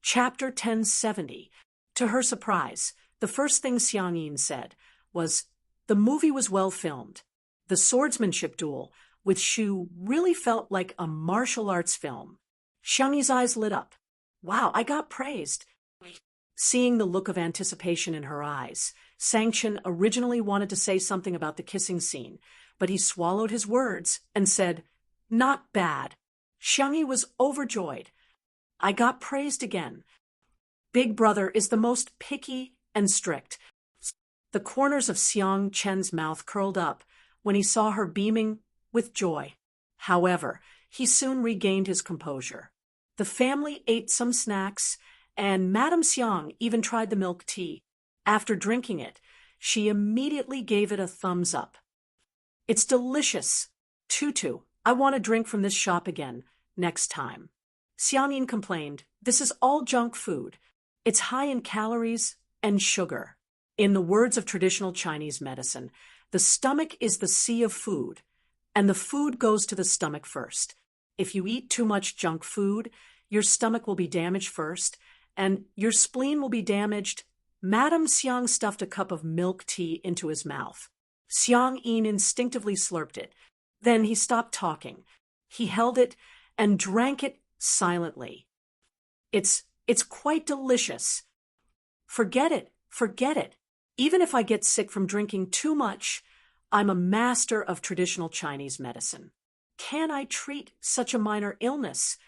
Chapter 1070. To her surprise, the first thing Xiang Yin said was, "The movie was well filmed. The swordsmanship duel with Shu really felt like a martial arts film." Xiang Yin's eyes lit up. "Wow, I got praised." Seeing the look of anticipation in her eyes, Sangchen originally wanted to say something about the kissing scene, but he swallowed his words and said, "Not bad." Xiang Yi was overjoyed. "I got praised again. Big Brother is the most picky and strict." The corners of Xiang Chen's mouth curled up when he saw her beaming with joy. However, he soon regained his composure. The family ate some snacks, and Madame Xiang even tried the milk tea. After drinking it, she immediately gave it a thumbs up. "It's delicious. Tutu, I want to drink from this shop again, next time." Xiang Yin complained, "This is all junk food. It's high in calories and sugar." In the words of traditional Chinese medicine, the stomach is the sea of food, and the food goes to the stomach first. If you eat too much junk food, your stomach will be damaged first, and your spleen will be damaged. Madame Xiang stuffed a cup of milk tea into his mouth. Xiang Yin instinctively slurped it. Then he stopped talking. He held it and drank it silently. It's quite delicious." Forget it. Even if I get sick from drinking too much, I'm a master of traditional Chinese medicine. Can I treat such a minor illness?"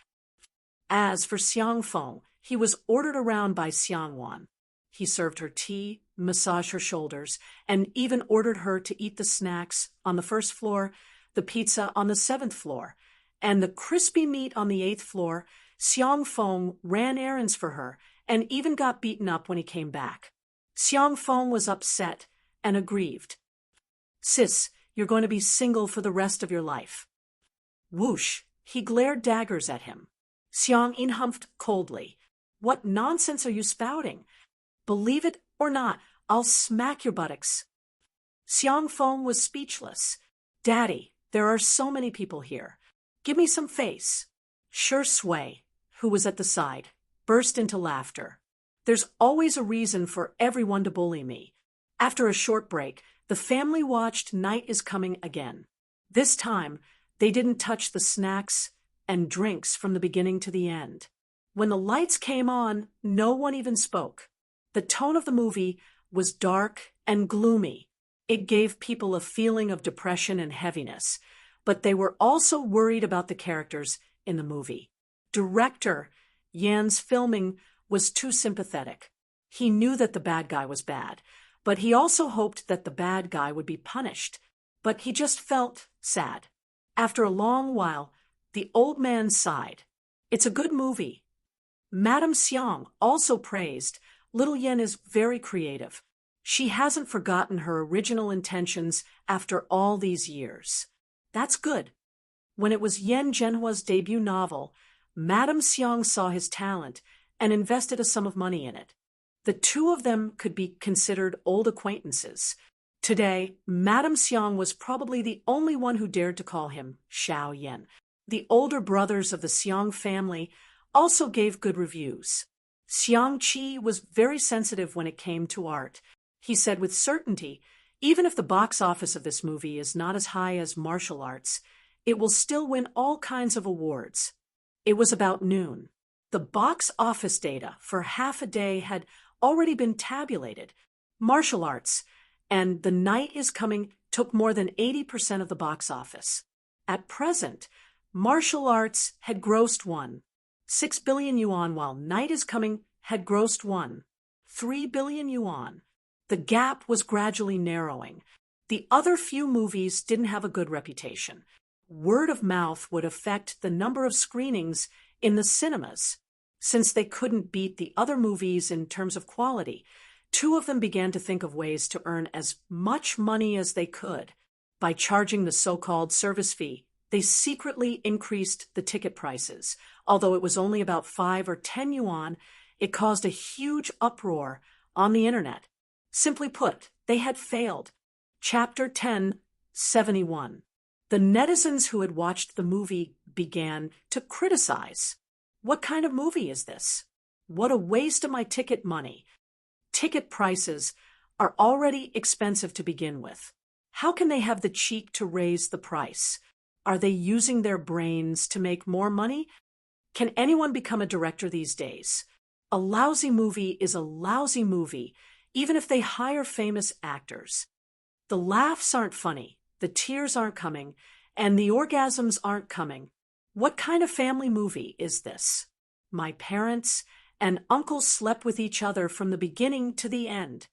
As for Xiang Feng, he was ordered around by Xiang Wan. He served her tea, massaged her shoulders, and even ordered her to eat the snacks on the first floor, the pizza on the 7th floor, and the crispy meat on the 8th floor. Xiang Feng ran errands for her and even got beaten up when he came back. Xiang Feng was upset and aggrieved. "Sis, you're going to be single for the rest of your life." Whoosh! He glared daggers at him. Xiang Yin humphed coldly. "What nonsense are you spouting? Believe it or not, I'll smack your buttocks." Xiang Feng was speechless. "Daddy, there are so many people here. Give me some face." Sure Sui, who was at the side, burst into laughter. "There's always a reason for everyone to bully me." After a short break, the family watched Night is Coming again. This time, they didn't touch the snacks and drinks from the beginning to the end. When the lights came on, no one even spoke. The tone of the movie was dark and gloomy. It gave people a feeling of depression and heaviness, but they were also worried about the characters in the movie. Director Yan's filming was too sympathetic. He knew that the bad guy was bad, but he also hoped that the bad guy would be punished. But he just felt sad. After a long while, the old man sighed. "It's a good movie." Madame Xiang also praised, "Little Yen is very creative. She hasn't forgotten her original intentions after all these years." That's good. When it was Yen Zhenhua's debut novel, Madame Xiang saw his talent and invested a sum of money in it. The two of them could be considered old acquaintances. Today, Madame Xiang was probably the only one who dared to call him Xiao Yen. The older brothers of the Xiang family also gave good reviews. Xiang Qi was very sensitive when it came to art. He said with certainty, even if the box office of this movie is not as high as martial arts, it will still win all kinds of awards. It was about noon. The box office data for half a day had already been tabulated. Martial arts and The Night is Coming took more than 80% of the box office. At present, martial arts had grossed 6 billion yuan, while Night is Coming had grossed 3 billion yuan. The gap was gradually narrowing. The other few movies didn't have a good reputation. Word of mouth would affect the number of screenings in the cinemas. Since they couldn't beat the other movies in terms of quality, two of them began to think of ways to earn as much money as they could. By charging the so-called service fee, they secretly increased the ticket prices. Although it was only about 5 or 10 yuan, it caused a huge uproar on the internet. Simply put, they had failed. Chapter 1071. The netizens who had watched the movie began to criticize. What kind of movie is this? What a waste of my ticket money. Ticket prices are already expensive to begin with. How can they have the cheek to raise the price? Are they using their brains to make more money? Can anyone become a director these days? A lousy movie is a lousy movie, even if they hire famous actors. The laughs aren't funny, the tears aren't coming, and the orgasms aren't coming. What kind of family movie is this? My parents and uncles slept with each other from the beginning to the end.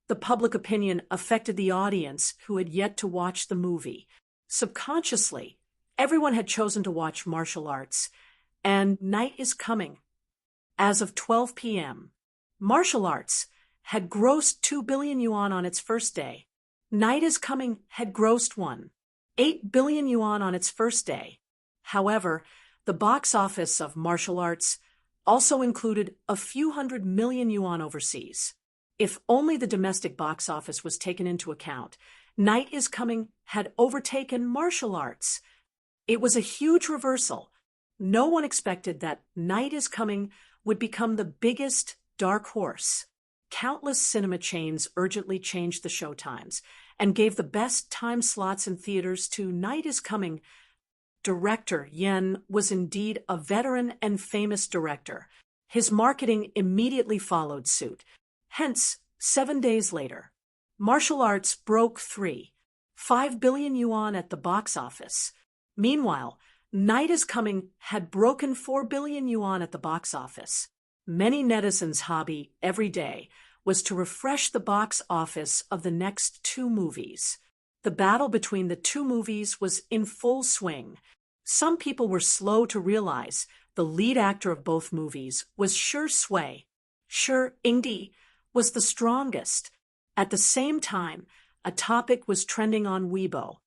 The public opinion affected the audience who had yet to watch the movie. Subconsciously, everyone had chosen to watch martial arts, and Night is Coming. As of 12 p.m., martial arts had grossed 2 billion yuan on its first day. Night is Coming had grossed 8 billion yuan on its first day. However, the box office of martial arts also included a few hundred million yuan overseas. If only the domestic box office was taken into account, Night is Coming had overtaken martial arts. It was a huge reversal. No one expected that Night is Coming would become the biggest dark horse. Countless cinema chains urgently changed the showtimes and gave the best time slots in theaters to Night is Coming. Director Yen was indeed a veteran and famous director. His marketing immediately followed suit. Hence, 7 days later, martial arts broke 5 billion yuan at the box office. Meanwhile, Night is Coming had broken 4 billion yuan at the box office. Many netizens' hobby every day was to refresh the box office of the next two movies. The battle between the two movies was in full swing. Some people were slow to realize the lead actor of both movies was Shi Sui. Shi Ingdi was the strongest. At the same time, a topic was trending on Weibo.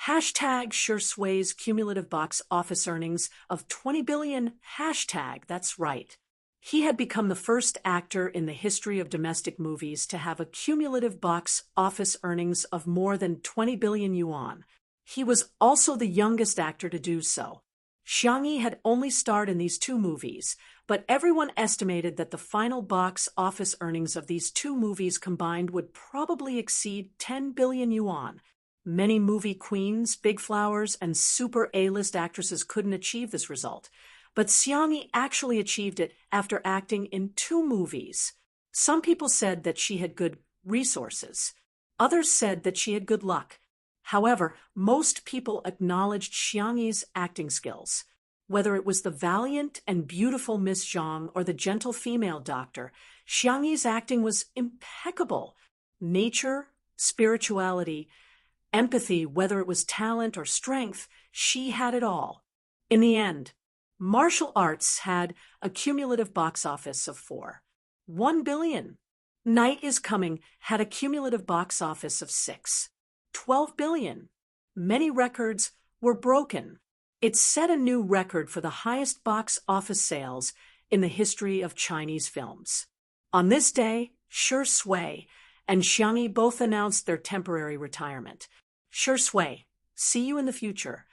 Hashtag Shi Sui's cumulative box office earnings of 20 billion. Hashtag, that's right. He had become the first actor in the history of domestic movies to have a cumulative box office earnings of more than 20 billion yuan. He was also the youngest actor to do so. Xiang Yi had only starred in these two movies, but everyone estimated that the final box office earnings of these two movies combined would probably exceed 10 billion yuan. Many movie queens, big flowers, and super A-list actresses couldn't achieve this result. But Xiang Yi actually achieved it after acting in two movies. Some people said that she had good resources. Others said that she had good luck. However, most people acknowledged Xiang Yi's acting skills. Whether it was the valiant and beautiful Miss Zhang or the gentle female doctor, Xiang Yi's acting was impeccable. Nature, spirituality, empathy, whether it was talent or strength, she had it all. In the end, martial arts had a cumulative box office of 1 billion. Night is Coming had a cumulative box office of 12 billion. Many records were broken. It set a new record for the highest box office sales in the history of Chinese films. On this day, Shi Sui and Xiang Yi both announced their temporary retirement. Shi Sui, see you in the future.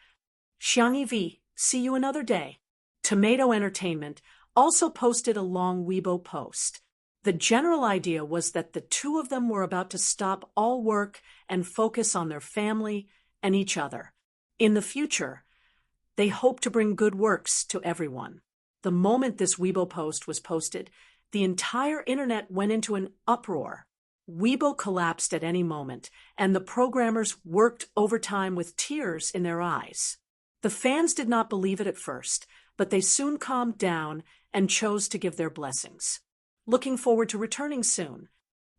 Xiang Yi, see you another day. Tomato Entertainment also posted a long Weibo post. The general idea was that the two of them were about to stop all work and focus on their family and each other. In the future, they hope to bring good works to everyone. The moment this Weibo post was posted, the entire internet went into an uproar. Weibo collapsed at any moment, and the programmers worked overtime with tears in their eyes. The fans did not believe it at first, but they soon calmed down and chose to give their blessings. Looking forward to returning soon.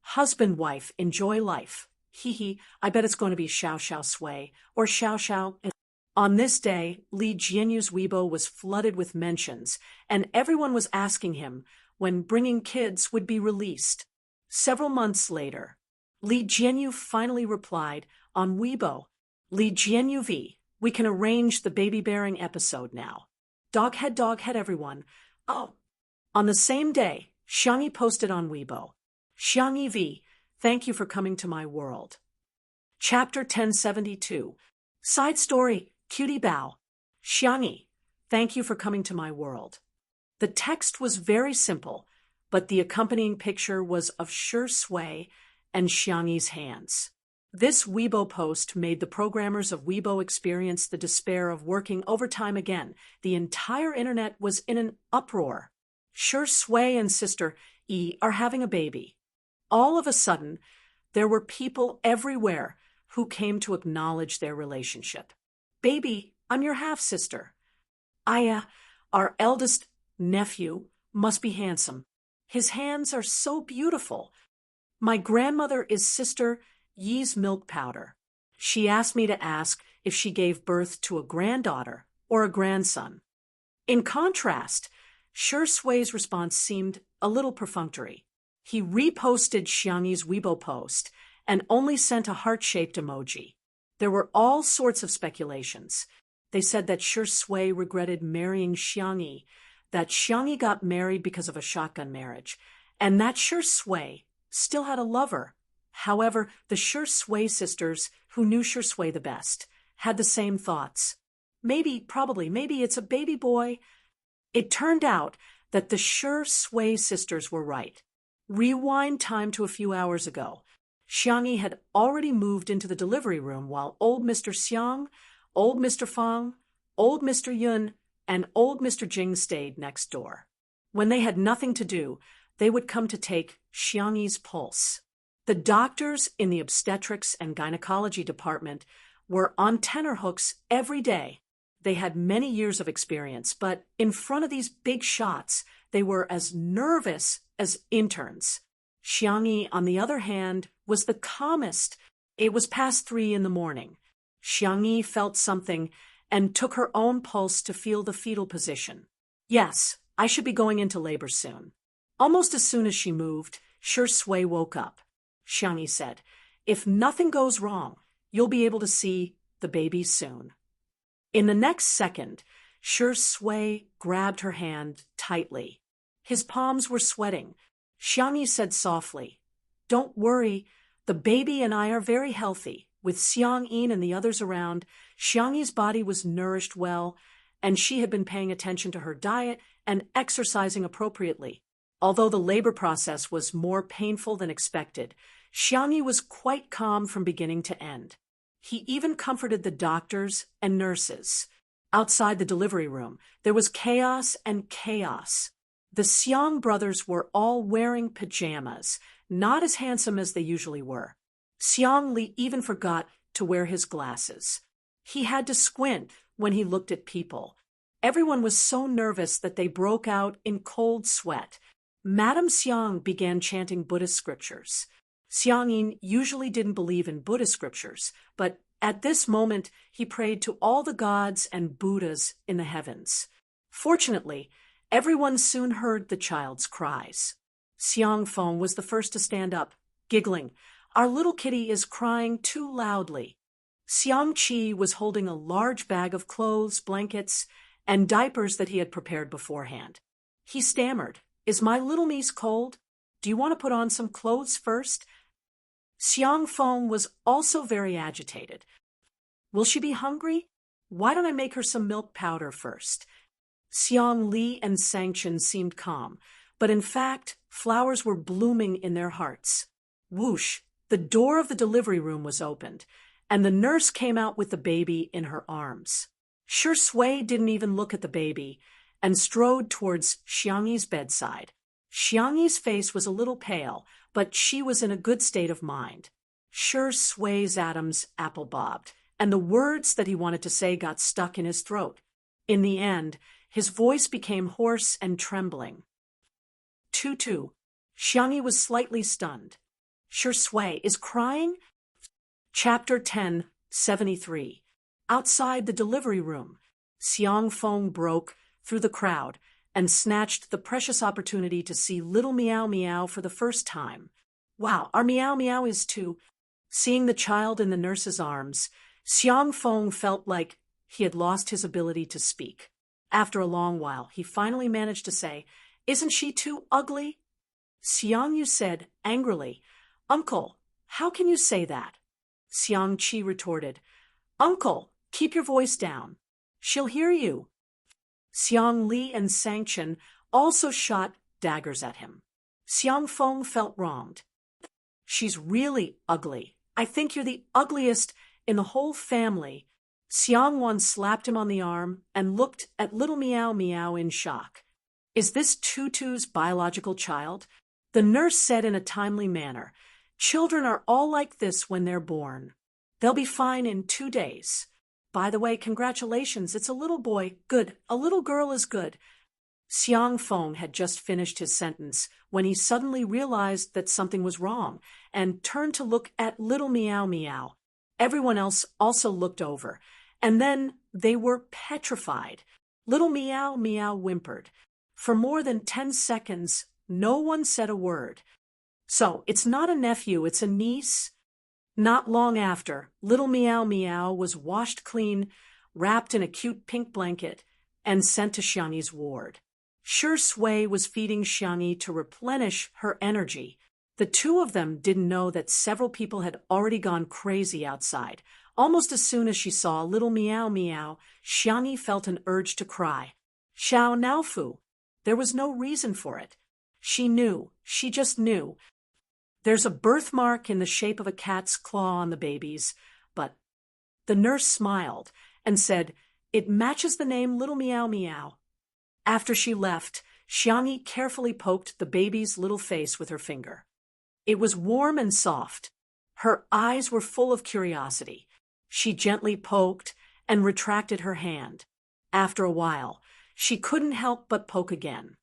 Husband, wife, enjoy life. Hee, I bet it's going to be Xiao Xiao Sui or Xiao Xiao. On this day, Li Jianyu's Weibo was flooded with mentions, and everyone was asking him when Bringing Kids would be released. Several months later, Li Jianyu finally replied on Weibo, Li Jianyu V, we can arrange the baby-bearing episode now. Doghead everyone. Oh. On the same day, Xiang Yi posted on Weibo, Xiang Yi V, thank you for coming to my world. Chapter 1072. Side story, Cutie Bao. Xiang Yi, thank you for coming to my world. The text was very simple, but the accompanying picture was of Shi Sui and Xiangyi's hands. This Weibo post made the programmers of Weibo experience the despair of working overtime again. The entire internet was in an uproar. Shi Sui and sister Yi are having a baby. All of a sudden, there were people everywhere who came to acknowledge their relationship. Baby, I'm your half-sister. Aya, our eldest nephew, must be handsome. His hands are so beautiful. My grandmother is Sister Yi's milk powder. She asked me to ask if she gave birth to a granddaughter or a grandson. In contrast, Shi Sui's response seemed a little perfunctory. He reposted Xiangyi's Weibo post and only sent a heart-shaped emoji. There were all sorts of speculations. They said that Shi Sui regretted marrying Xiangyi, that Xiangyi got married because of a shotgun marriage, and that Shi Sui still had a lover. However, the Shi Sui sisters, who knew Shi Sui the best, had the same thoughts. Maybe it's a baby boy. It turned out that the Shi Sui sisters were right. Rewind time to a few hours ago. Xiangyi had already moved into the delivery room while old Mr. Xiang, old Mr. Fang, old Mr. Yun, and old Mr. Jing stayed next door. When they had nothing to do, they would come to take Xiangyi's pulse. The doctors in the obstetrics and gynecology department were on tenterhooks every day. They had many years of experience, but in front of these big shots, they were as nervous as interns. Xiangyi, on the other hand, was the calmest. It was past 3 in the morning. Xiangyi felt something and took her own pulse to feel the fetal position. Yes, I should be going into labor soon. Almost as soon as she moved, Shi Sui woke up. Xiangyi said, if nothing goes wrong, you'll be able to see the baby soon. In the next second, Shi Sui grabbed her hand tightly. His palms were sweating. Xiangyi said softly, don't worry, the baby and I are very healthy. With Xiang Yin and the others around, Xiangyi's body was nourished well, and she had been paying attention to her diet and exercising appropriately. Although the labor process was more painful than expected, Xiangyi was quite calm from beginning to end. He even comforted the doctors and nurses. Outside the delivery room, there was chaos and chaos. The Xiang brothers were all wearing pajamas, not as handsome as they usually were. Xiang Li even forgot to wear his glasses. He had to squint when he looked at people. Everyone was so nervous that they broke out in cold sweat. Madame Xiang began chanting Buddhist scriptures. Xiang Yin usually didn't believe in Buddhist scriptures, but at this moment he prayed to all the gods and Buddhas in the heavens. Fortunately, everyone soon heard the child's cries. Xiang Feng was the first to stand up, giggling. Our little kitty is crying too loudly. Xiang Qi was holding a large bag of clothes, blankets, and diapers that he had prepared beforehand. He stammered, is my little niece cold? Do you want to put on some clothes first? Xiang Feng was also very agitated. Will she be hungry? Why don't I make her some milk powder first? Xiang Li and Sanction seemed calm, but in fact, flowers were blooming in their hearts. Whoosh! The door of the delivery room was opened, and the nurse came out with the baby in her arms. Shi Sui didn't even look at the baby and strode towards Xiangyi's bedside. Xiangyi's face was a little pale, but she was in a good state of mind. Shi Sui's atoms apple-bobbed, and the words that he wanted to say got stuck in his throat. In the end, his voice became hoarse and trembling. Tutu. Xiangyi was slightly stunned. Shi Sui is crying? Chapter 10:73. Outside the delivery room, Xiang Feng broke through the crowd and snatched the precious opportunity to see little Meow Meow for the first time. Wow, our Meow Meow is too. Seeing the child in the nurse's arms, Xiang Feng felt like he had lost his ability to speak. After a long while, he finally managed to say, isn't she too ugly? Xiang Yu said angrily, Uncle, how can you say that? Xiang Qi retorted, Uncle, keep your voice down. She'll hear you. Xiang Li and Sanction also shot daggers at him. Xiang Feng felt wronged. She's really ugly. I think you're the ugliest in the whole family. Xiang Wan slapped him on the arm and looked at little Meow Meow in shock. Is this Tutu's biological child? The nurse said in a timely manner, children are all like this when they're born. They'll be fine in 2 days. By the way, congratulations, it's a little boy. Good, a little girl is good. Xiang Feng had just finished his sentence when he suddenly realized that something was wrong and turned to look at little Meow Meow. Everyone else also looked over, and then they were petrified. Little Meow Meow whimpered. For more than 10 seconds, no one said a word. So, it's not a nephew, it's a niece? Not long after, little Meow Meow was washed clean, wrapped in a cute pink blanket, and sent to Xiangyi's ward. Shi Sui was feeding Xiangyi to replenish her energy. The two of them didn't know that several people had already gone crazy outside. Almost as soon as she saw little Meow Meow, Xiangyi felt an urge to cry. Xiao Naofu. There was no reason for it. She knew. She just knew. There's a birthmark in the shape of a cat's claw on the babies, but the nurse smiled and said, it matches the name Little Meow Meow. After she left, Xiangyi carefully poked the baby's little face with her finger. It was warm and soft. Her eyes were full of curiosity. She gently poked and retracted her hand. After a while, she couldn't help but poke again.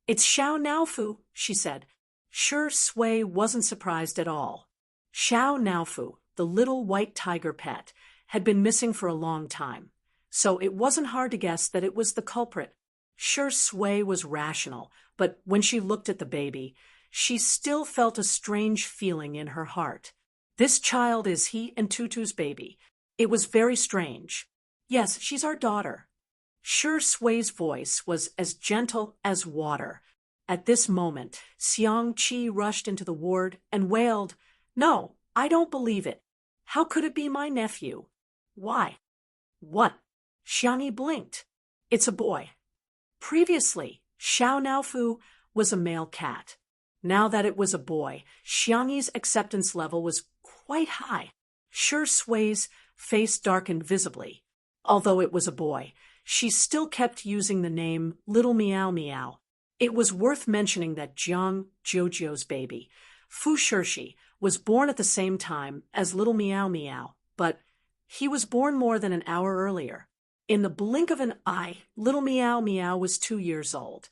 It's Xiao Naofu, she said. Shi Sui wasn't surprised at all. Xiao Naofu, the little white tiger pet, had been missing for a long time, so it wasn't hard to guess that it was the culprit. Shi Sui was rational, but when she looked at the baby, she still felt a strange feeling in her heart. This child is he and Tutu's baby. It was very strange. Yes, she's our daughter. Shi Sui's voice was as gentle as water. At this moment, Xiang Qi rushed into the ward and wailed, No, I don't believe it. How could it be my nephew? Why? What? Xiangyi blinked. It's a boy. Previously, Xiao Naofu was a male cat. Now that it was a boy, Xiangyi's acceptance level was quite high. Shi Sui's face darkened visibly. Although it was a boy, she still kept using the name Little Meow Meow. It was worth mentioning that Jiang Jojo's baby, Fu Shirshi, was born at the same time as Little Meow Meow, but he was born more than an hour earlier. In the blink of an eye, Little Meow Meow was 2 years old.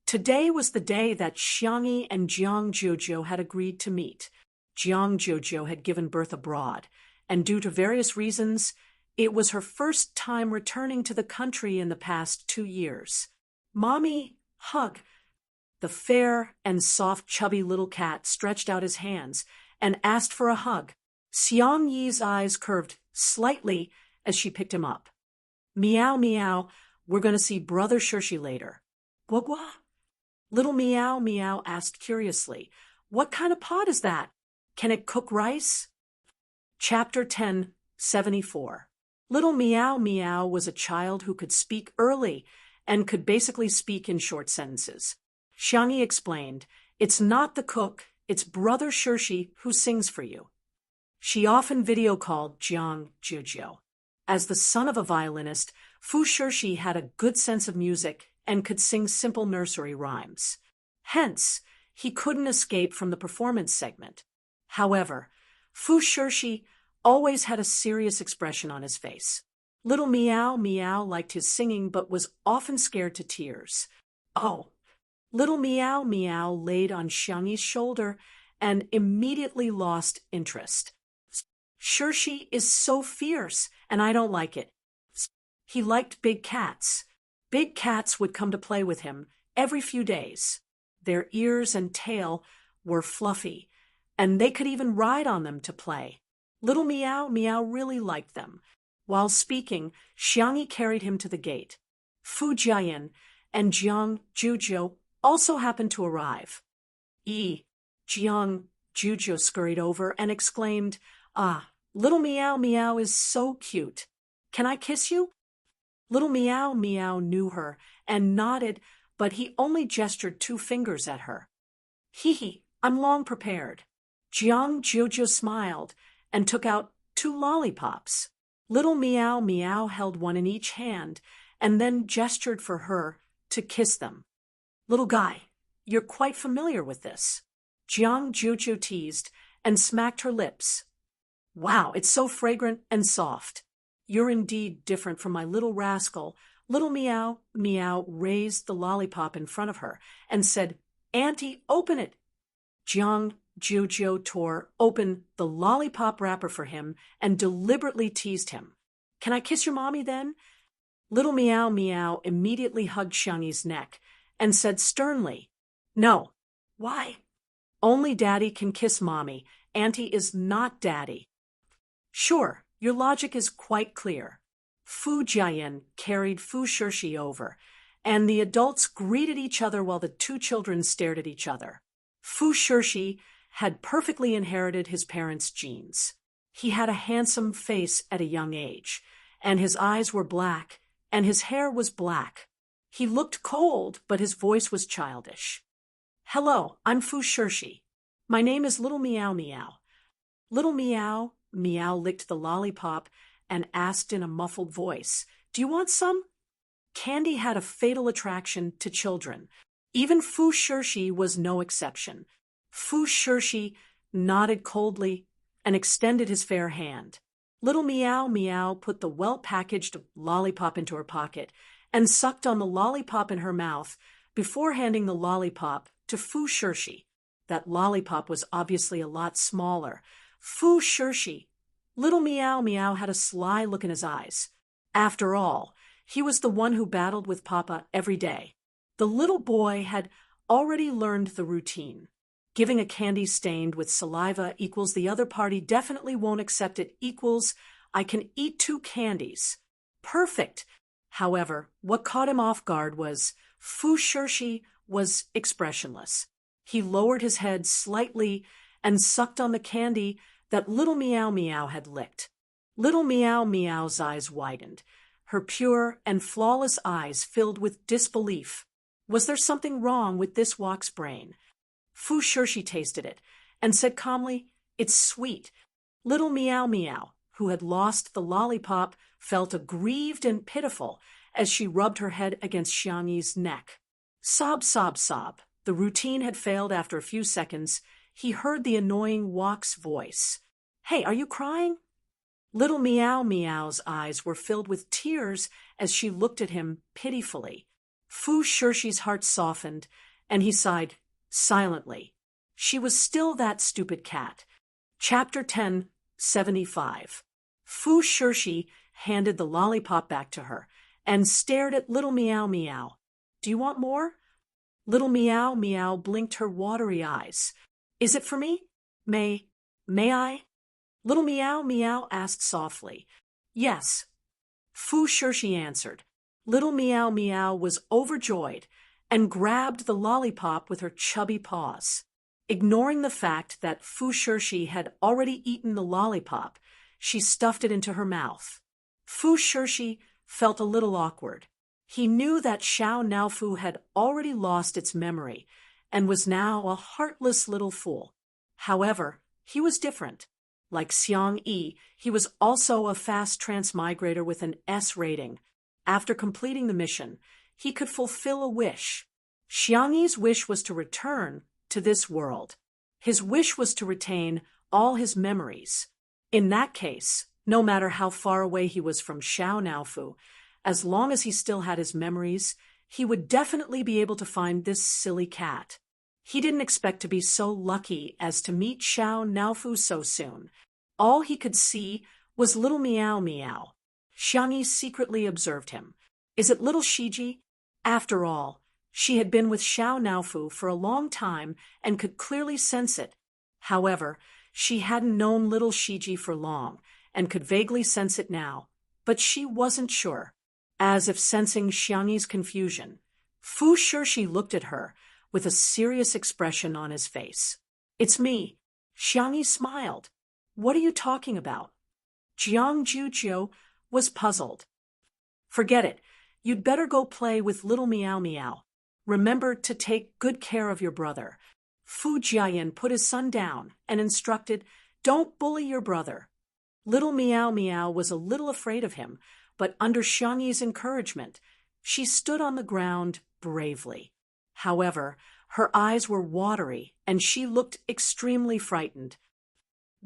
Today was the day that Xiangyi and Jiang Jojo had agreed to meet. Jiang Jojo had given birth abroad, and due to various reasons, it was her first time returning to the country in the past 2 years. Mommy, hug. The fair and soft chubby little cat stretched out his hands and asked for a hug. Xiangyi's eyes curved slightly as she picked him up. Meow Meow, we're going to see Brother Shirshi later. Gua Gua? Little Meow Meow asked curiously, what kind of pot is that? Can it cook rice? Chapter 1074. Little Meow Meow was a child who could speak early and could basically speak in short sentences. Xiangyi explained, it's not the cook, it's Brother Shirshi who sings for you. She often video called Jiang Jojo. As the son of a violinist, Fu Shirshi had a good sense of music and could sing simple nursery rhymes. Hence, he couldn't escape from the performance segment. However, Fu Shirshi always had a serious expression on his face. Little Meow Meow liked his singing but was often scared to tears. Oh! Little Meow Meow laid on Xiangyi's shoulder and immediately lost interest. Shirshi is so fierce, and I don't like it. He liked big cats. Big cats would come to play with him every few days. Their ears and tail were fluffy, and they could even ride on them to play. Little Meow Meow really liked them. While speaking, Xiangyi carried him to the gate. Fu Jiayan and Jiang Jojo also happened to arrive. Jiang Jojo scurried over and exclaimed, Ah, Little Meow Meow is so cute. Can I kiss you? Little Meow Meow knew her and nodded, but he only gestured 2 fingers at her. Hee hee, I'm long prepared. Jiang Jojo smiled and took out 2 lollipops. Little Meow Meow held one in each hand and then gestured for her to kiss them. Little guy, you're quite familiar with this. Jiang Jojo teased and smacked her lips. Wow, it's so fragrant and soft. You're indeed different from my little rascal. Little Meow Meow raised the lollipop in front of her and said, Auntie, open it. Jiang Jojo tore open the lollipop wrapper for him and deliberately teased him. Can I kiss your mommy then? Little Meow Meow immediately hugged Xiangyi's neck and said sternly, No. Why? Only Daddy can kiss Mommy. Auntie is not Daddy. Sure, your logic is quite clear. Fu Jiayan carried Fu Shirshi over, and the adults greeted each other while the 2 children stared at each other. Fu Shirshi had perfectly inherited his parents' genes. He had a handsome face at a young age, and his eyes were black, and his hair was black. He looked cold, but his voice was childish. Hello, I'm Fu Shirshi. My name is Little Meow Meow. Little Meow Meow licked the lollipop and asked in a muffled voice, Do you want some? Candy had a fatal attraction to children. Even Fu Shirshi was no exception. Fu Shirshi nodded coldly and extended his fair hand. Little Meow Meow put the well-packaged lollipop into her pocket and sucked on the lollipop in her mouth before handing the lollipop to Fu Shirshi. That lollipop was obviously a lot smaller. Fu Shirshi. Little Meow Meow had a sly look in his eyes. After all, he was the one who battled with Papa every day. The little boy had already learned the routine. Giving a candy stained with saliva equals the other party definitely won't accept it equals I can eat 2 candies. Perfect. However, what caught him off guard was Fu Shirshi was expressionless. He lowered his head slightly and sucked on the candy that Little Meow Meow had licked. Little Meow Meow's eyes widened. Her pure and flawless eyes filled with disbelief. Was there something wrong with this Wok's brain? Fu Shirshi tasted it and said calmly, It's sweet. Little Meow Meow, who had lost the lollipop, felt aggrieved and pitiful as she rubbed her head against Xiangyi's neck. Sob, sob, sob. The routine had failed after a few seconds. He heard the annoying Wok's voice. Hey, are you crying? Little Meow Meow's eyes were filled with tears as she looked at him pitifully. Fu Shirshi's heart softened, and he sighed silently. She was still that stupid cat. Chapter 10:75. Fu Shirshi handed the lollipop back to her and stared at Little Meow Meow. Do you want more? Little Meow Meow blinked her watery eyes. Is it for me? May I? Little Meow Meow asked softly. Yes. Fu Shirshi answered. Little Meow Meow was overjoyed and grabbed the lollipop with her chubby paws. Ignoring the fact that Fu Shirshi had already eaten the lollipop, she stuffed it into her mouth. Fu Shirshi felt a little awkward. He knew that Xiao Naofu had already lost its memory and was now a heartless little fool. However, he was different. Like Xiang Yi, he was also a fast transmigrator with an S rating. After completing the mission, he could fulfill a wish. Xiang Yi's wish was to return to this world. His wish was to retain all his memories. In that case, no matter how far away he was from Xiao Naofu, as long as he still had his memories, he would definitely be able to find this silly cat. He didn't expect to be so lucky as to meet Xiao Naofu so soon. All he could see was Little Meow Meow. Xiangyi secretly observed him. Is it little Shiji? After all, she had been with Xiao Naofu for a long time and could clearly sense it. However, she hadn't known little Shiji for long and could vaguely sense it now, but she wasn't sure. As if sensing Xiangyi's confusion, Fu Shirshi looked at her with a serious expression on his face. It's me. Xiangyi smiled. What are you talking about? Jiang Jujiu was puzzled. Forget it. You'd better go play with Little Meow Meow. Remember to take good care of your brother. Fu Jiayan put his son down and instructed, don't bully your brother. Little Meow Meow was a little afraid of him, but under Xiangyi's encouragement, she stood on the ground bravely. However, her eyes were watery and she looked extremely frightened.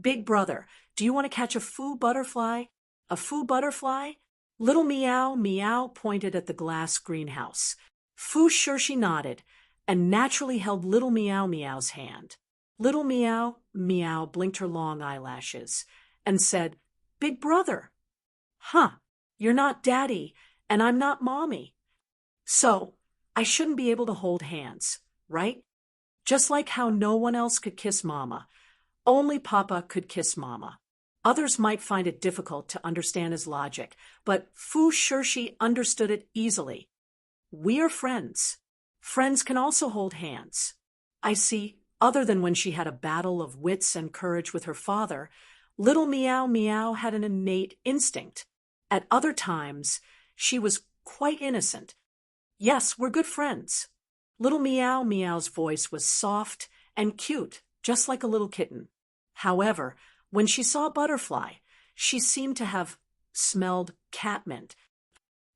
Big brother, do you want to catch a Fu butterfly? A Fu butterfly? Little Meow Meow pointed at the glass greenhouse. Fu Shirshi nodded and naturally held Little Meow Meow's hand. Little Meow Meow blinked her long eyelashes and said, Big brother. Huh, you're not daddy and I'm not mommy. So, I shouldn't be able to hold hands, right? Just like how no one else could kiss mama. Only papa could kiss mama. Others might find it difficult to understand his logic, but Fu Shirshi understood it easily. We are friends. Friends can also hold hands. I see, other than when she had a battle of wits and courage with her father, Little Meow Meow had an innate instinct. At other times, she was quite innocent. Yes, we're good friends. Little Meow Meow's voice was soft and cute, just like a little kitten. However, when she saw a butterfly, she seemed to have smelled catmint.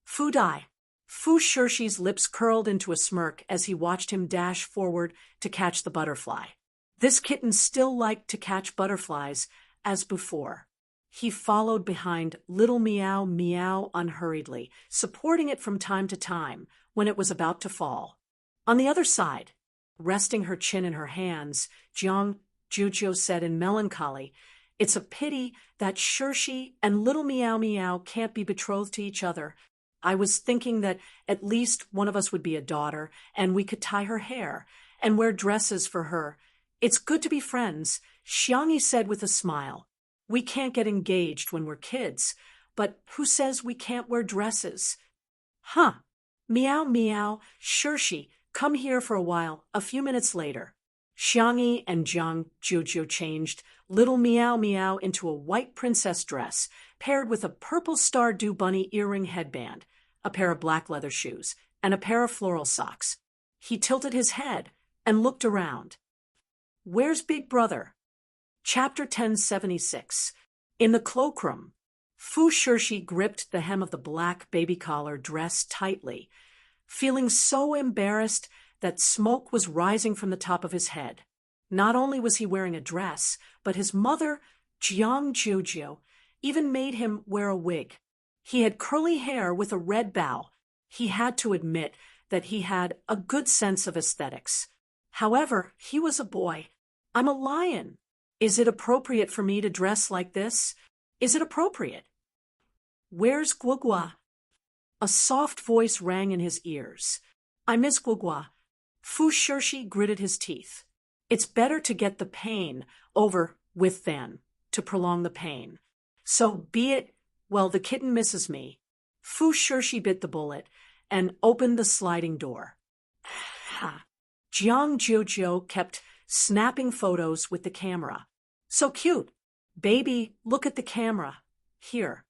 Fu Dai. Fu Shirshi's lips curled into a smirk as he watched him dash forward to catch the butterfly. This kitten still liked to catch butterflies as before. He followed behind Little Meow Meow unhurriedly, supporting it from time to time when it was about to fall. On the other side, resting her chin in her hands, Jiang Jujiu said in melancholy, It's a pity that Shirshi and Little Meow Meow can't be betrothed to each other. I was thinking that at least one of us would be a daughter, and we could tie her hair and wear dresses for her. It's good to be friends, Xiangyi said with a smile. We can't get engaged when we're kids, but who says we can't wear dresses? Huh. Meow Meow, Shirshi, come here for a while. A few minutes later, Xiangyi and Jiang Jujiu changed Little Meow Meow into a white princess dress, paired with a purple Stardew Bunny earring headband, a pair of black leather shoes, and a pair of floral socks. He tilted his head and looked around. Where's Big Brother? Chapter 1076. In the cloakroom, Fu Shirshi gripped the hem of the black baby collar dress tightly, feeling so embarrassed that smoke was rising from the top of his head. Not only was he wearing a dress, but his mother, Jiang Jujiu, even made him wear a wig. He had curly hair with a red bow. He had to admit that he had a good sense of aesthetics. However, he was a boy. I'm a lion. Is it appropriate for me to dress like this? Is it appropriate? Where's Guogua? A soft voice rang in his ears. I miss Guogua. Fu Shirshi gritted his teeth. It's better to get the pain over with than to prolong the pain. So be it, well, the kitten misses me. Fu Shirshi bit the bullet and opened the sliding door. Jiang Jujiu kept snapping photos with the camera. So cute. Baby, look at the camera. Here.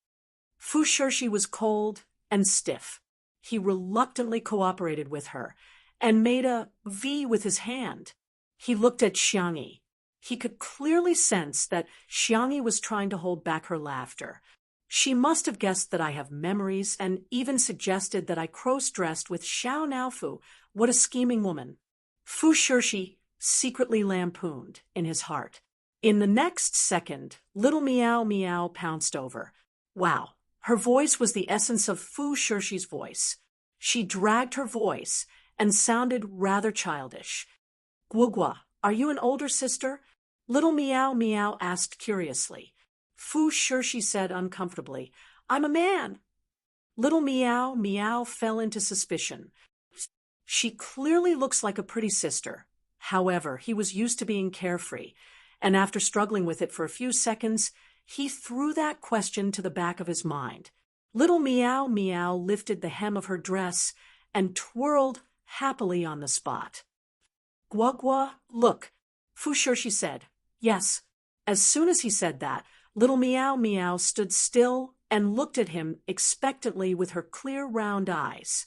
Fu Shirshi was cold and stiff. He reluctantly cooperated with her and made a V with his hand. He looked at Xiangyi. He could clearly sense that Xiangyi was trying to hold back her laughter. She must have guessed that I have memories and even suggested that I cross-dressed with Xiao Naofu. What a scheming woman. Fu Shirshi secretly lampooned in his heart. In the next second, Little Meow Meow pounced over. Wow, her voice was the essence of Fu Shirshi's voice. She dragged her voice and sounded rather childish. Guogua, are you an older sister? Little Meow Meow asked curiously. Fu Shirshi said uncomfortably, I'm a man. Little Meow Meow fell into suspicion. She clearly looks like a pretty sister. However, he was used to being carefree, and after struggling with it for a few seconds, he threw that question to the back of his mind. Little Meow Meow lifted the hem of her dress and twirled happily on the spot. Guogua, look, Fu Shirshi said. Yes. As soon as he said that, Little Meow Meow stood still and looked at him expectantly with her clear round eyes.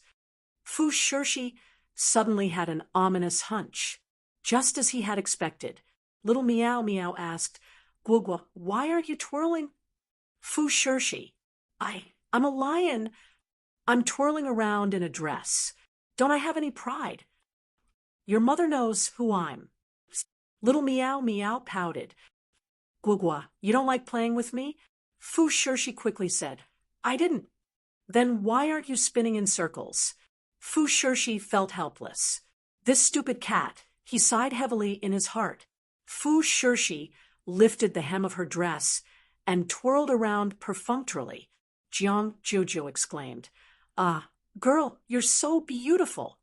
Fu Shirshi suddenly had an ominous hunch. Just as he had expected, little Meow Meow asked, Guogua, why are you twirling? Fu Shirshi, I'm a lion. I'm twirling around in a dress. Don't I have any pride? Your mother knows who I'm. Little Meow Meow pouted. Guogua, you don't like playing with me? Fu Shirshi quickly said, I didn't. Then why aren't you spinning in circles? Fu Shirshi felt helpless. This stupid cat, he sighed heavily in his heart. Fu Shirshi lifted the hem of her dress and twirled around perfunctorily. Jiang Jojo exclaimed, girl, you're so beautiful.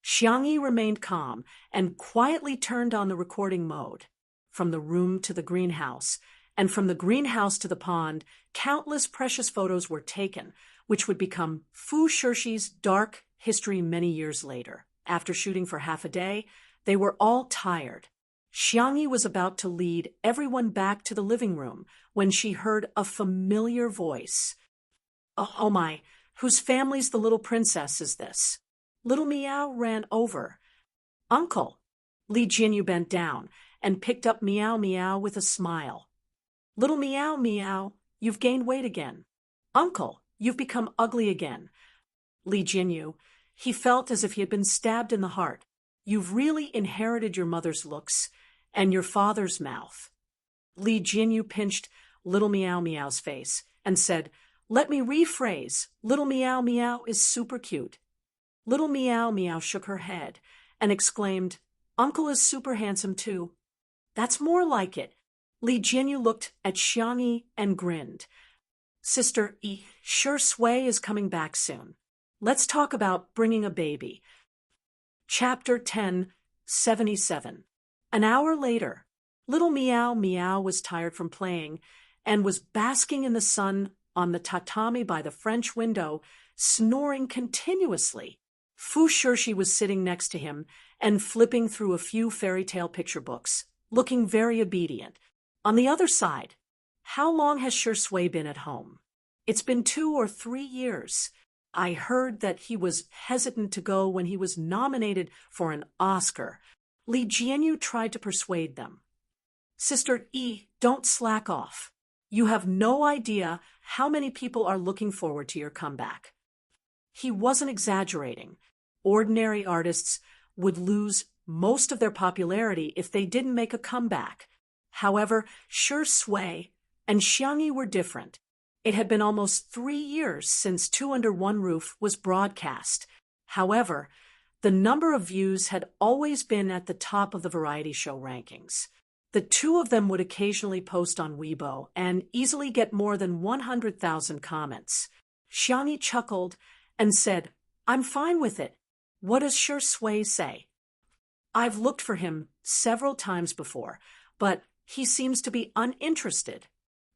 Xiangyi remained calm and quietly turned on the recording mode. From the room to the greenhouse, and from the greenhouse to the pond, countless precious photos were taken, which would become Fu Shirshi's dark history many years later. After shooting for half a day, they were all tired. Xiangyi was about to lead everyone back to the living room when she heard a familiar voice. Oh my, whose family's the little princess is this? Little Meow ran over. Uncle! Li Jinyu bent down and picked up Meow Meow with a smile. Little Meow Meow, you've gained weight again. Uncle, you've become ugly again. Li Jinyu, he felt as if he had been stabbed in the heart. You've really inherited your mother's looks and your father's mouth. Li Jinyu pinched Little Meow Meow's face and said, Let me rephrase, Little Meow Meow is super cute. Little Meow Meow shook her head and exclaimed, Uncle is super handsome too. That's more like it. Li Jinyu looked at Xiangyi and grinned. Sister Sure Sui is coming back soon. Let's talk about bringing a baby. Chapter 10:77. An hour later, little Meow Meow was tired from playing and was basking in the sun on the tatami by the French window, snoring continuously. Fu Shirshi was sitting next to him and flipping through a few fairy tale picture books, looking very obedient. On the other side, how long has Sure Sui been at home? It's been 2 or 3 years. I heard that he was hesitant to go when he was nominated for an Oscar. Li Jianyu tried to persuade them. Sister don't slack off. You have no idea how many people are looking forward to your comeback. He wasn't exaggerating. Ordinary artists would lose most of their popularity if they didn't make a comeback. However, Sure Sui and Xiangyi were different. It had been almost 3 years since Two Under One Roof was broadcast. However, the number of views had always been at the top of the variety show rankings. The two of them would occasionally post on Weibo and easily get more than 100,000 comments. Xiangyi chuckled and said, I'm fine with it. What does Sure Sui say? I've looked for him several times before, but he seems to be uninterested.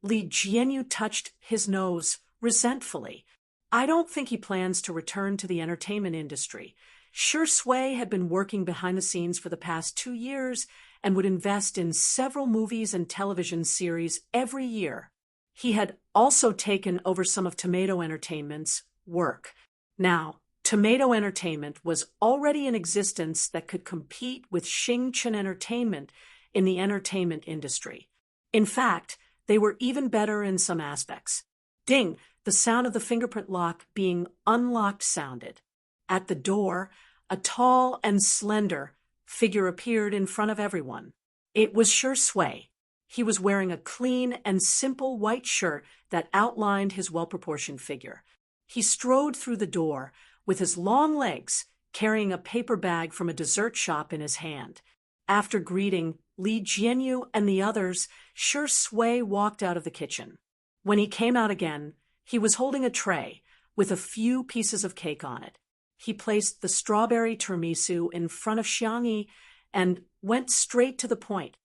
Li Jianyu touched his nose resentfully. I don't think he plans to return to the entertainment industry. Sure Sui had been working behind the scenes for the past 2 years and would invest in several movies and television series every year. He had also taken over some of Tomato Entertainment's work. Now, Tomato Entertainment was already in existence that could compete with Xingchen Entertainment in the entertainment industry. In fact, they were even better in some aspects. Ding! The sound of the fingerprint lock being unlocked sounded. At the door, a tall and slender figure appeared in front of everyone. It was Sure Sui. He was wearing a clean and simple white shirt that outlined his well-proportioned figure. He strode through the door with his long legs, carrying a paper bag from a dessert shop in his hand. After greeting Li Jianyu and the others, Sure Sui walked out of the kitchen. When he came out again, he was holding a tray with a few pieces of cake on it. He placed the strawberry tiramisu in front of Xiangyi and went straight to the point.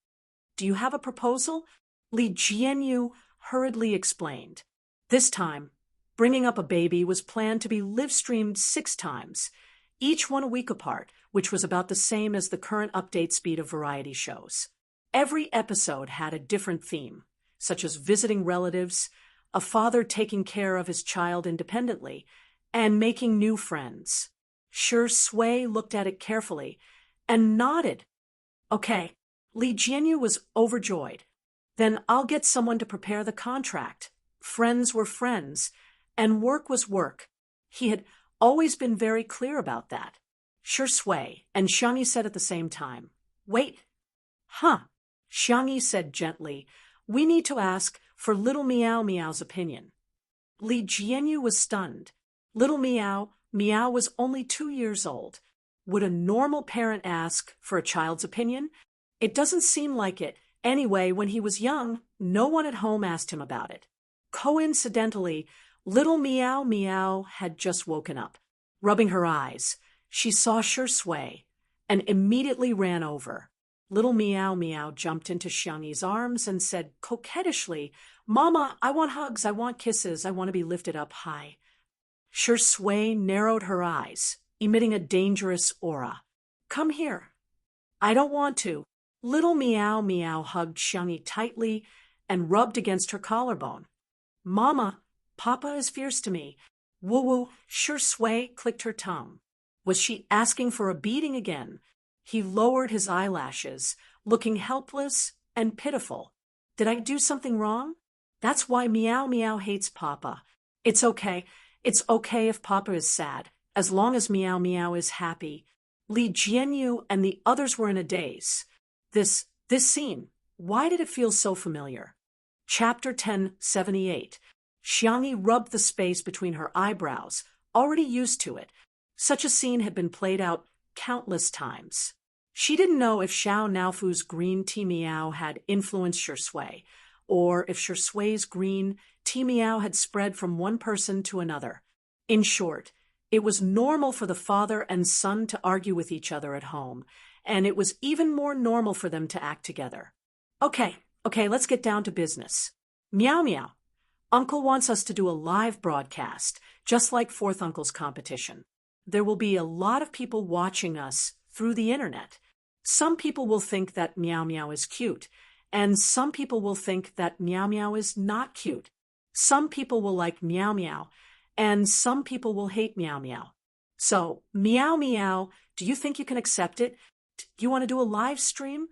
Do you have a proposal? Li Jianyu hurriedly explained. This time, bringing up a baby was planned to be live-streamed 6 times, each one a week apart, which was about the same as the current update speed of variety shows. Every episode had a different theme, such as visiting relatives, a father taking care of his child independently, and making new friends. Sure Sui looked at it carefully and nodded. Okay. Li Jianyu was overjoyed. Then I'll get someone to prepare the contract. Friends were friends, and work was work. He had always been very clear about that. Sure Sui and Xiangyi said at the same time. Wait. Huh. Xiangyi said gently, we need to ask for little Meow Meow's opinion. Li Jianyu was stunned. Little Meow was only 2 years old. Would a normal parent ask for a child's opinion? It doesn't seem like it. Anyway, when he was young, no one at home asked him about it. Coincidentally, little Meow had just woken up. Rubbing her eyes, she saw Sure Sui and immediately ran over. Little Meow jumped into Xiangyi's arms and said coquettishly, Mama, I want hugs, I want kisses, I want to be lifted up high. Sure Sui narrowed her eyes, emitting a dangerous aura. Come here. I don't want to. Little Meow hugged Xiangyi tightly and rubbed against her collarbone. Mama, Papa is fierce to me. Woo-woo, Sure Sui clicked her tongue. Was she asking for a beating again? He lowered his eyelashes, looking helpless and pitiful. Did I do something wrong? That's why Meow hates Papa. It's okay. It's okay if Papa is sad, as long as Meow is happy. Li Jianyu and the others were in a daze. This scene, why did it feel so familiar? Chapter 1078. Xiangyi rubbed the space between her eyebrows, already used to it. Such a scene had been played out countless times. She didn't know if Xiao Naofu's green tea meow had influenced Sure Sui, or if Sure Sui's green tea meow had spread from one person to another. In short, it was normal for the father and son to argue with each other at home, and it was even more normal for them to act together. Okay, let's get down to business. Meow. Uncle wants us to do a live broadcast, just like Fourth Uncle's competition. There will be a lot of people watching us through the internet. Some people will think that Meow is cute, and some people will think that Meow is not cute. Some people will like Meow, and some people will hate Meow. So, Meow, do you think you can accept it? Do you want to do a live stream?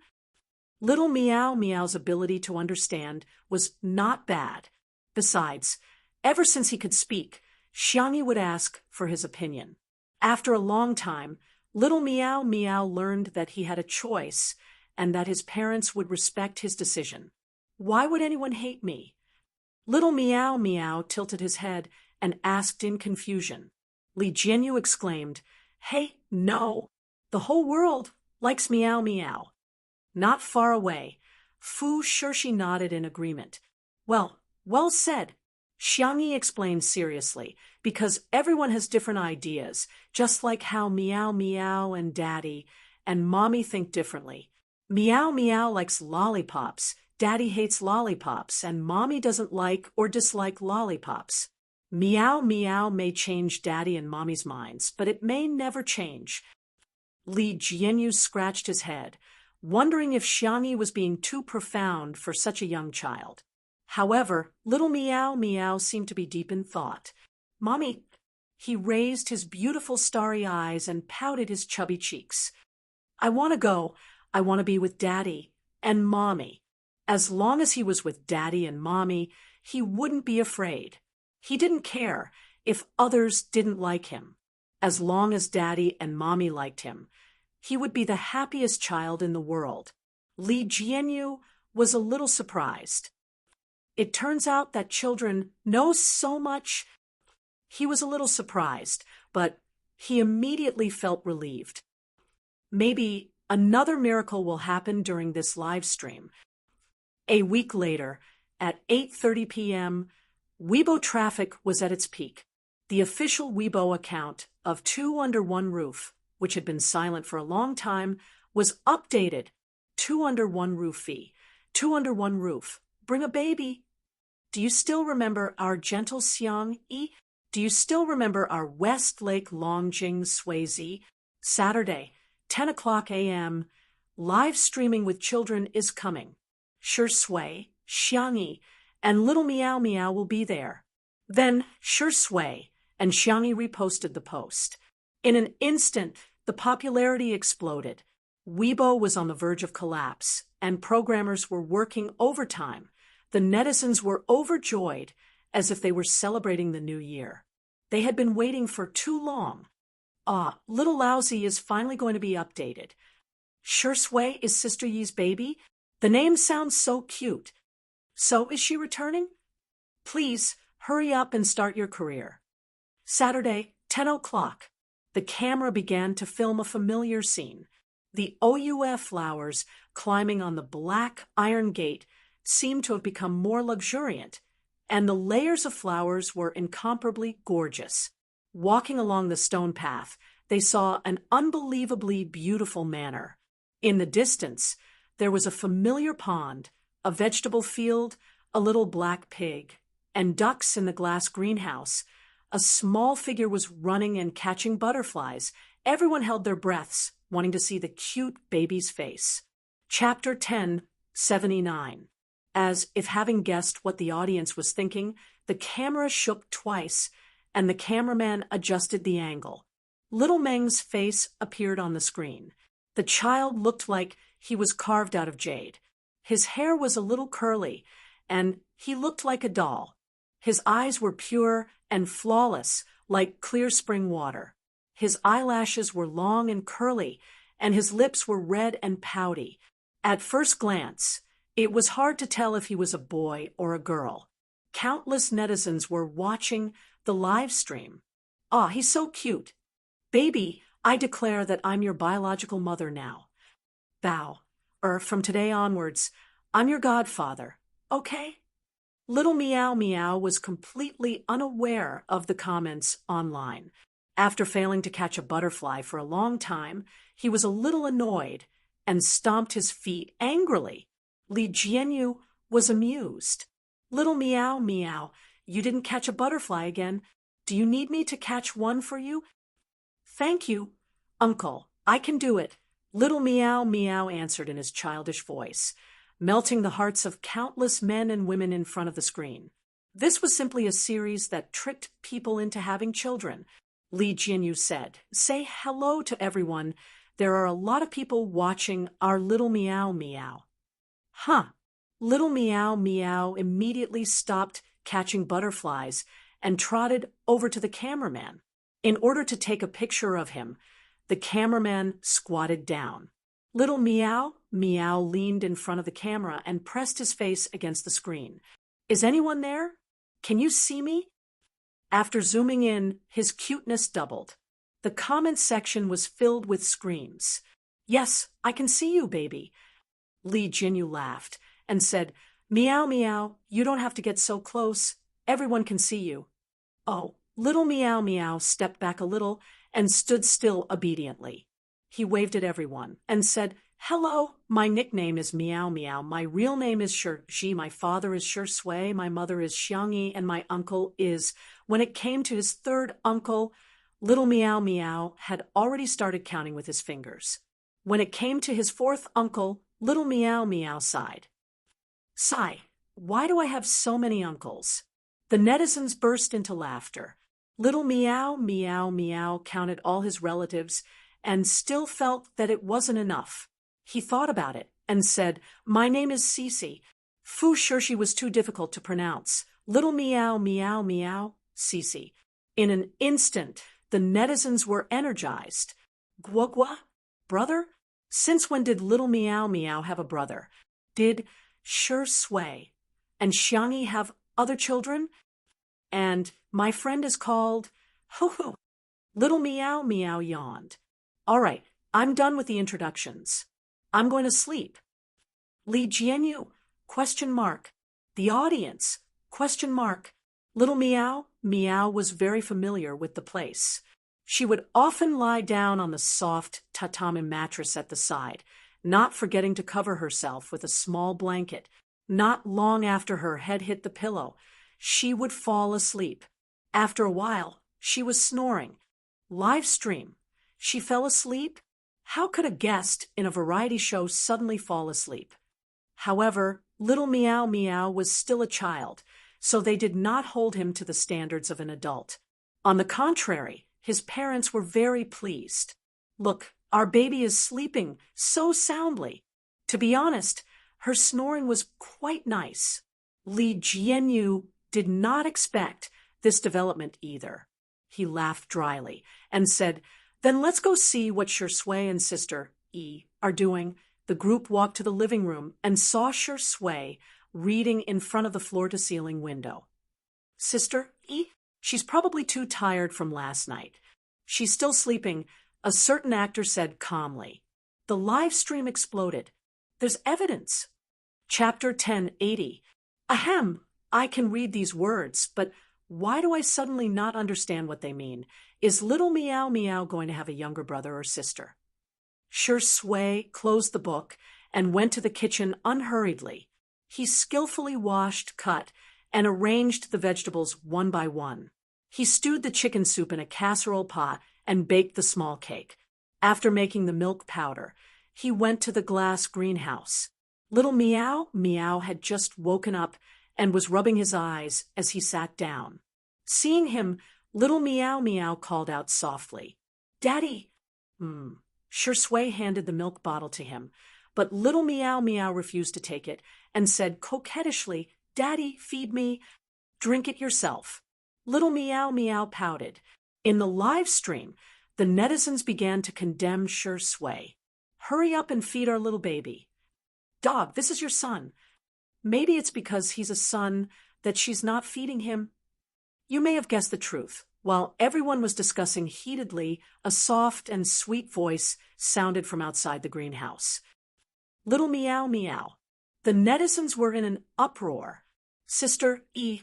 Little Meow's ability to understand was not bad. Besides, ever since he could speak, Xiangyi would ask for his opinion. After a long time, little Meow learned that he had a choice and that his parents would respect his decision. Why would anyone hate me? Little Meow tilted his head and asked in confusion. Li Jianyu exclaimed, Hey, no! The whole world likes Meow. Not far away, Fu Shirshi nodded in agreement. Well said. Xiangyi explained seriously, because everyone has different ideas, just like how Meow and Daddy and Mommy think differently. Meow likes lollipops, Daddy hates lollipops, and Mommy doesn't like or dislike lollipops. Meow may change Daddy and Mommy's minds, but it may never change. Li Jianyu scratched his head, wondering if Xiangyi was being too profound for such a young child. However, little Meow seemed to be deep in thought. Mommy, he raised his beautiful starry eyes and pouted his chubby cheeks. I want to go. I want to be with Daddy and Mommy. As long as he was with Daddy and Mommy, he wouldn't be afraid. He didn't care if others didn't like him. As long as Daddy and Mommy liked him, he would be the happiest child in the world. Li Jianyu was a little surprised. It turns out that children know so much. He was a little surprised, but he immediately felt relieved. Maybe another miracle will happen during this live stream. A week later, at 8:30 p.m., Weibo traffic was at its peak. The official Weibo account of Two Under One Roof, which had been silent for a long time, was updated. Two Under One Roofie. Two Under One Roof. Bring a baby. Do you still remember our gentle Xiangyi? Do you still remember our Westlake Longjing Swayze? Saturday, 10 o'clock a.m., live streaming with children is coming. Sure Sui, Xiangyi, and little Meow will be there. Then Sure Sui and Xiangyi reposted the post. In an instant, the popularity exploded. Weibo was on the verge of collapse, and programmers were working overtime. The netizens were overjoyed, as if they were celebrating the new year. They had been waiting for too long. Little Lousy is finally going to be updated. Sure Sway is Sister Yi's baby? The name sounds so cute. So is she returning? Please, hurry up and start your career. Saturday, 10 o'clock. The camera began to film a familiar scene. The OUF flowers climbing on the black iron gate seemed to have become more luxuriant, and the layers of flowers were incomparably gorgeous. Walking along the stone path, they saw an unbelievably beautiful manor. In the distance, there was a familiar pond, a vegetable field, a little black pig, and ducks in the glass greenhouse. A small figure was running and catching butterflies. Everyone held their breaths, wanting to see the cute baby's face. Chapter 10:79. As if having guessed what the audience was thinking, the camera shook twice, and the cameraman adjusted the angle. Little Meng's face appeared on the screen. The child looked like he was carved out of jade. His hair was a little curly, and he looked like a doll. His eyes were pure and flawless, like clear spring water. His eyelashes were long and curly, and his lips were red and pouty. At first glance, it was hard to tell if he was a boy or a girl. Countless netizens were watching the live stream. He's so cute. Baby, I declare that I'm your biological mother now. Bow. From today onwards, I'm your godfather, okay? Little Meow Meow was completely unaware of the comments online. After failing to catch a butterfly for a long time, he was a little annoyed and stomped his feet angrily. Li Jianyu was amused. Little Meow Meow, you didn't catch a butterfly again. Do you need me to catch one for you? Thank you, Uncle. I can do it. Little Meow Meow answered in his childish voice, melting the hearts of countless men and women in front of the screen. This was simply a series that tricked people into having children. Li Jianyu said, "Say hello to everyone. There are a lot of people watching our Little Meow Meow." Little Meow Meow immediately stopped catching butterflies and trotted over to the cameraman. In order to take a picture of him, the cameraman squatted down. Little Meow Meow leaned in front of the camera and pressed his face against the screen. Is anyone there? Can you see me? After zooming in, his cuteness doubled. The comments section was filled with screams. Yes, I can see you, baby. Li Jianyu laughed and said, Meow Meow, you don't have to get so close. Everyone can see you. Little Meow Meow stepped back a little and stood still obediently. He waved at everyone and said, Hello, my nickname is Meow Meow. My real name is Shi. My father is Shi Sui. My mother is Xiangyi, and my uncle is... When it came to his third uncle, Little Meow Meow had already started counting with his fingers. When it came to his fourth uncle, Little Meow Meow sighed. Sigh, why do I have so many uncles? The netizens burst into laughter. Little Meow Meow Meow counted all his relatives and still felt that it wasn't enough. He thought about it and said, My name is Cece. Fu Shirshi was too difficult to pronounce. Little Meow Meow Meow, Cece. In an instant, the netizens were energized. Guagua? Brother? Since when did Little Meow Meow have a brother? Did Shi Sui and Xiangyi have other children? And my friend is called... Hoo-hoo. Little Meow Meow yawned. All right, I'm done with the introductions. I'm going to sleep. Li Jianyu? ? The audience? ? Little Meow Meow was very familiar with the place. She would often lie down on the soft tatami mattress at the side, not forgetting to cover herself with a small blanket. Not long after her head hit the pillow, she would fall asleep. After a while, she was snoring. Live stream. She fell asleep? How could a guest in a variety show suddenly fall asleep? However, Little Meow Meow was still a child, so they did not hold him to the standards of an adult. On the contrary, His parents were very pleased. Look, our baby is sleeping so soundly. To be honest, her snoring was quite nice. Li Jianyu did not expect this development either. He laughed dryly and said, "Then let's go see what Shui and Sister Yi are doing." The group walked to the living room and saw Shui reading in front of the floor-to-ceiling window. "Sister Yi? She's probably too tired from last night. She's still sleeping," a certain actor said calmly. The live stream exploded. "There's evidence." Chapter 1080. Ahem, I can read these words, but why do I suddenly not understand what they mean? Is little Meow Meow going to have a younger brother or sister? Shui closed the book and went to the kitchen unhurriedly. He skillfully washed, cut, and arranged the vegetables one by one. He stewed the chicken soup in a casserole pot and baked the small cake. After making the milk powder, he went to the glass greenhouse. Little Meow Meow had just woken up and was rubbing his eyes as he sat down. Seeing him, little Meow Meow called out softly, "Daddy!" Shui handed the milk bottle to him, but little Meow Meow refused to take it and said coquettishly, "Daddy, feed me." "Drink it yourself." Little Meow Meow pouted. In the live stream, the netizens began to condemn Shui. "Hurry up and feed our little baby." "Dog, this is your son. Maybe it's because he's a son that she's not feeding him." You may have guessed the truth. While everyone was discussing heatedly, a soft and sweet voice sounded from outside the greenhouse. "Little Meow Meow." The netizens were in an uproar. Sister Yi,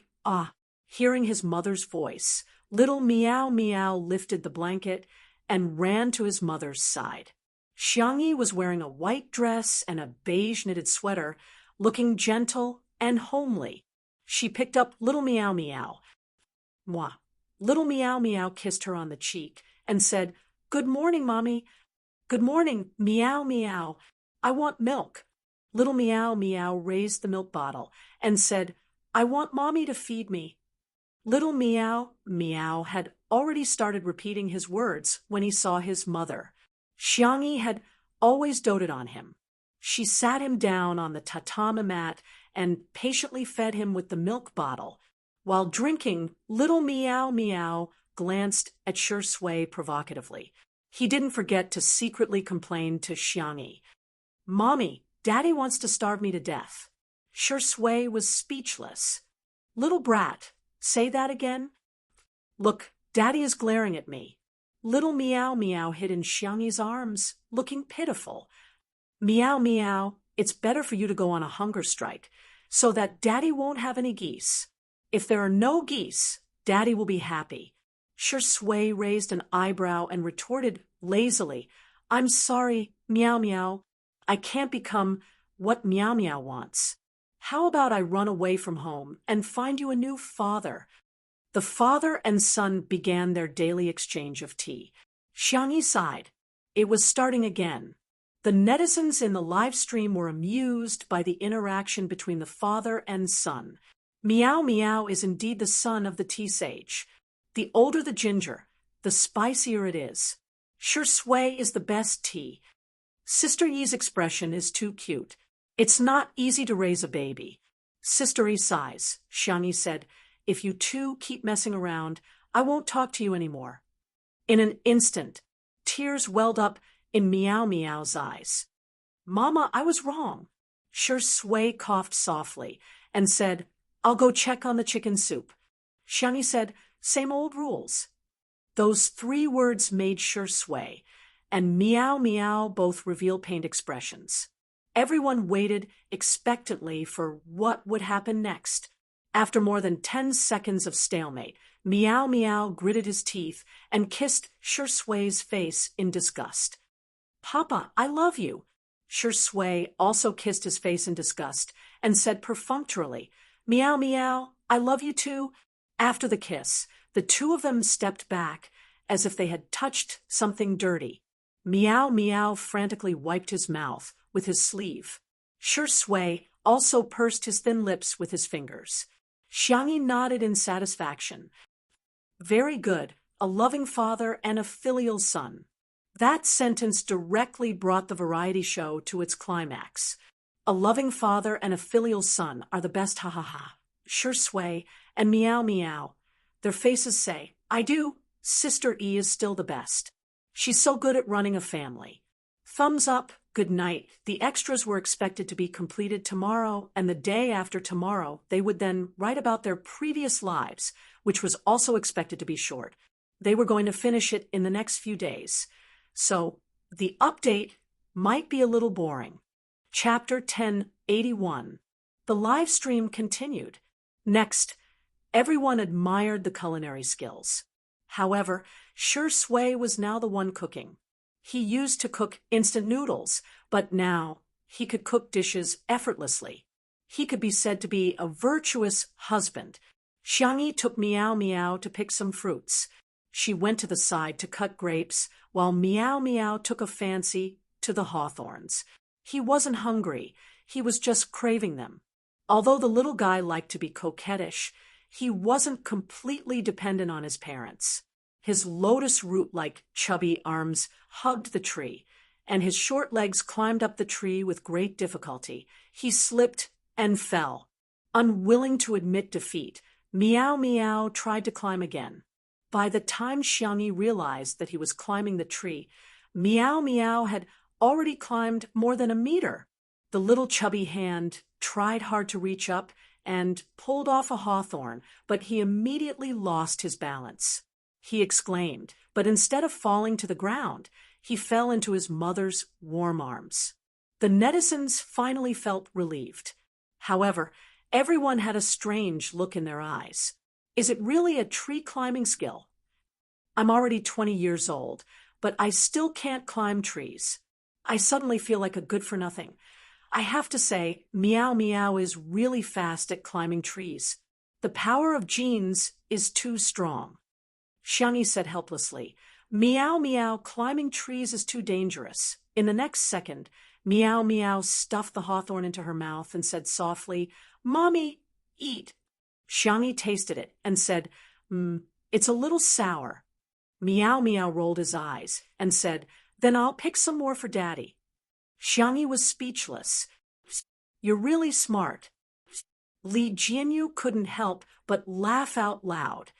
hearing his mother's voice, little Meow Meow lifted the blanket and ran to his mother's side. Xiangyi was wearing a white dress and a beige knitted sweater, looking gentle and homely. She picked up little Meow Meow. Mwah. Little Meow Meow kissed her on the cheek and said, "Good morning, Mommy." "Good morning, Meow Meow. I want milk." Little Meow Meow raised the milk bottle and said, "I want Mommy to feed me." Little Meow Meow had already started repeating his words when he saw his mother. Xiangyi had always doted on him. She sat him down on the tatami mat and patiently fed him with the milk bottle. While drinking, little Meow Meow glanced at Shui provocatively. He didn't forget to secretly complain to Xiangyi. "Mommy, Daddy wants to starve me to death." Shui was speechless. "Little brat, say that again." "Look, Daddy is glaring at me." Little Meow Meow hid in Xiangyi's arms, looking pitiful. "Meow Meow, it's better for you to go on a hunger strike, so that Daddy won't have any geese. If there are no geese, Daddy will be happy." Shui raised an eyebrow and retorted lazily, "I'm sorry, Meow Meow. I can't become what Meow Meow wants. How about I run away from home and find you a new father?" The father and son began their daily exchange of tea. Xiangyi sighed. It was starting again. The netizens in the live stream were amused by the interaction between the father and son. Meow Meow is indeed the son of the tea sage. The older the ginger, the spicier it is. Shui is the best tea. Sister Yi's expression is too cute. It's not easy to raise a baby. Sister Yi sighs. Xiangyi said, "If you two keep messing around, I won't talk to you anymore." In an instant, tears welled up in Meow Meow's eyes. "Mama, I was wrong." Shui coughed softly and said, "I'll go check on the chicken soup." Xiangyi said, "Same old rules." Those 3 words made Shui and Meow Meow both reveal pained expressions. Everyone waited expectantly for what would happen next. After more than 10 seconds of stalemate, Meow Meow gritted his teeth and kissed Shui's face in disgust. "Papa, I love you." Shui also kissed his face in disgust and said perfunctorily, "Meow Meow, I love you too." After the kiss, the two of them stepped back as if they had touched something dirty. Meow Meow frantically wiped his mouth with his sleeve. Shui also pursed his thin lips with his fingers. Xiangyi nodded in satisfaction. "Very good. a loving father and a filial son. That sentence directly brought the variety show to its climax. A loving father and a filial son are the best, ha ha ha. Sure Sway and Meow Meow. Their faces say, I do. Sister E is still the best. She's so good at running a family. Thumbs up, good night. The extras were expected to be completed tomorrow, and the day after tomorrow, they would then write about their previous lives, which was also expected to be short. They were going to finish it in the next few days. So, the update might be a little boring. Chapter 1081. The live stream continued. Next, everyone admired the culinary skills. However, Sure Sway was now the one cooking. He used to cook instant noodles, but now he could cook dishes effortlessly. He could be said to be a virtuous husband. Xiangyi took Meow Meow to pick some fruits. She went to the side to cut grapes, while Meow Meow took a fancy to the hawthorns. He wasn't hungry, he was just craving them. Although the little guy liked to be coquettish, he wasn't completely dependent on his parents. His lotus root-like chubby arms hugged the tree, and his short legs climbed up the tree with great difficulty. He slipped and fell. Unwilling to admit defeat, Meow Meow tried to climb again. By the time Xiangyi realized that he was climbing the tree, Meow Meow had already climbed more than a meter. The little chubby hand tried hard to reach up and pulled off a hawthorn, but he immediately lost his balance. He exclaimed, but instead of falling to the ground, he fell into his mother's warm arms. The netizens finally felt relieved. However, everyone had a strange look in their eyes. Is it really a tree climbing skill? I'm already 20 years old, but I still can't climb trees. I suddenly feel like a good-for-nothing. I have to say, Meow Meow is really fast at climbing trees. The power of genes is too strong. Xiangyi said helplessly, Meow Meow, climbing trees is too dangerous. In the next second, Meow Meow stuffed the hawthorn into her mouth and said softly, Mommy, eat. Xiangyi tasted it and said, it's a little sour. Meow Meow rolled his eyes and said, then I'll pick some more for Daddy. Xiangyi was speechless. You're really smart. Li Jianyu couldn't help but laugh out loud.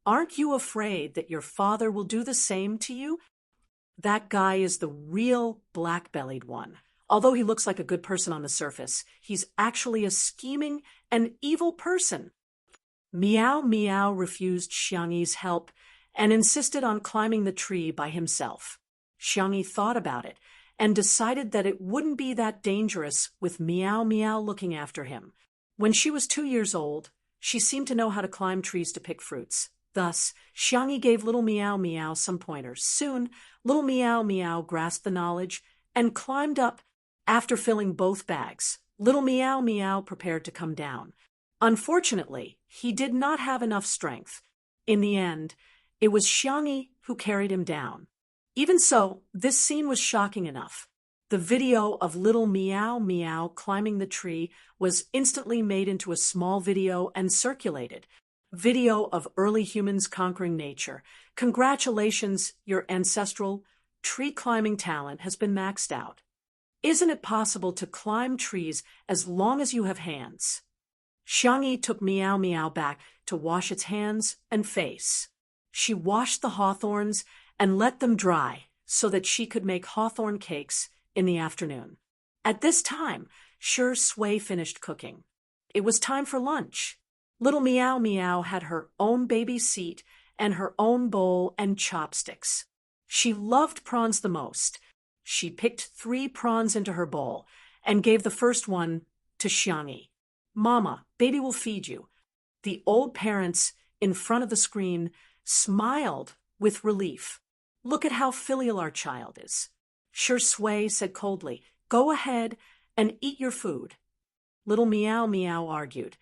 Aren't you afraid that your father will do the same to you? That guy is the real black-bellied one. Although he looks like a good person on the surface, he's actually a scheming and evil person. Meow Meow refused Xiangyi's help and insisted on climbing the tree by himself. Xiangyi thought about it and decided that it wouldn't be that dangerous with Meow Meow looking after him. When she was 2 years old, she seemed to know how to climb trees to pick fruits. Thus, Xiangyi gave little Meow Meow some pointers. Soon, little Meow Meow grasped the knowledge and climbed up. After filling both bags, little Meow Meow prepared to come down. Unfortunately, he did not have enough strength. In the end, it was Xiangyi who carried him down. Even so, this scene was shocking enough. The video of little Meow Meow climbing the tree was instantly made into a small video and circulated. Video of early humans conquering nature. Congratulations, your ancestral tree climbing talent has been maxed out. Isn't it possible to climb trees as long as you have hands? Xiangyi took Meow Meow back to wash its hands and face. She washed the hawthorns and let them dry so that she could make hawthorn cakes in the afternoon. At this time, Sure Sway finished cooking. It was time for lunch. Little Meow Meow had her own baby seat and her own bowl and chopsticks. She loved prawns the most. She picked 3 prawns into her bowl and gave the first one to Xiangyi. Mama, baby will feed you. The old parents in front of the screen smiled with relief. Look at how filial our child is. Sure Sway said coldly, go ahead and eat your food. Little Meow Meow argued,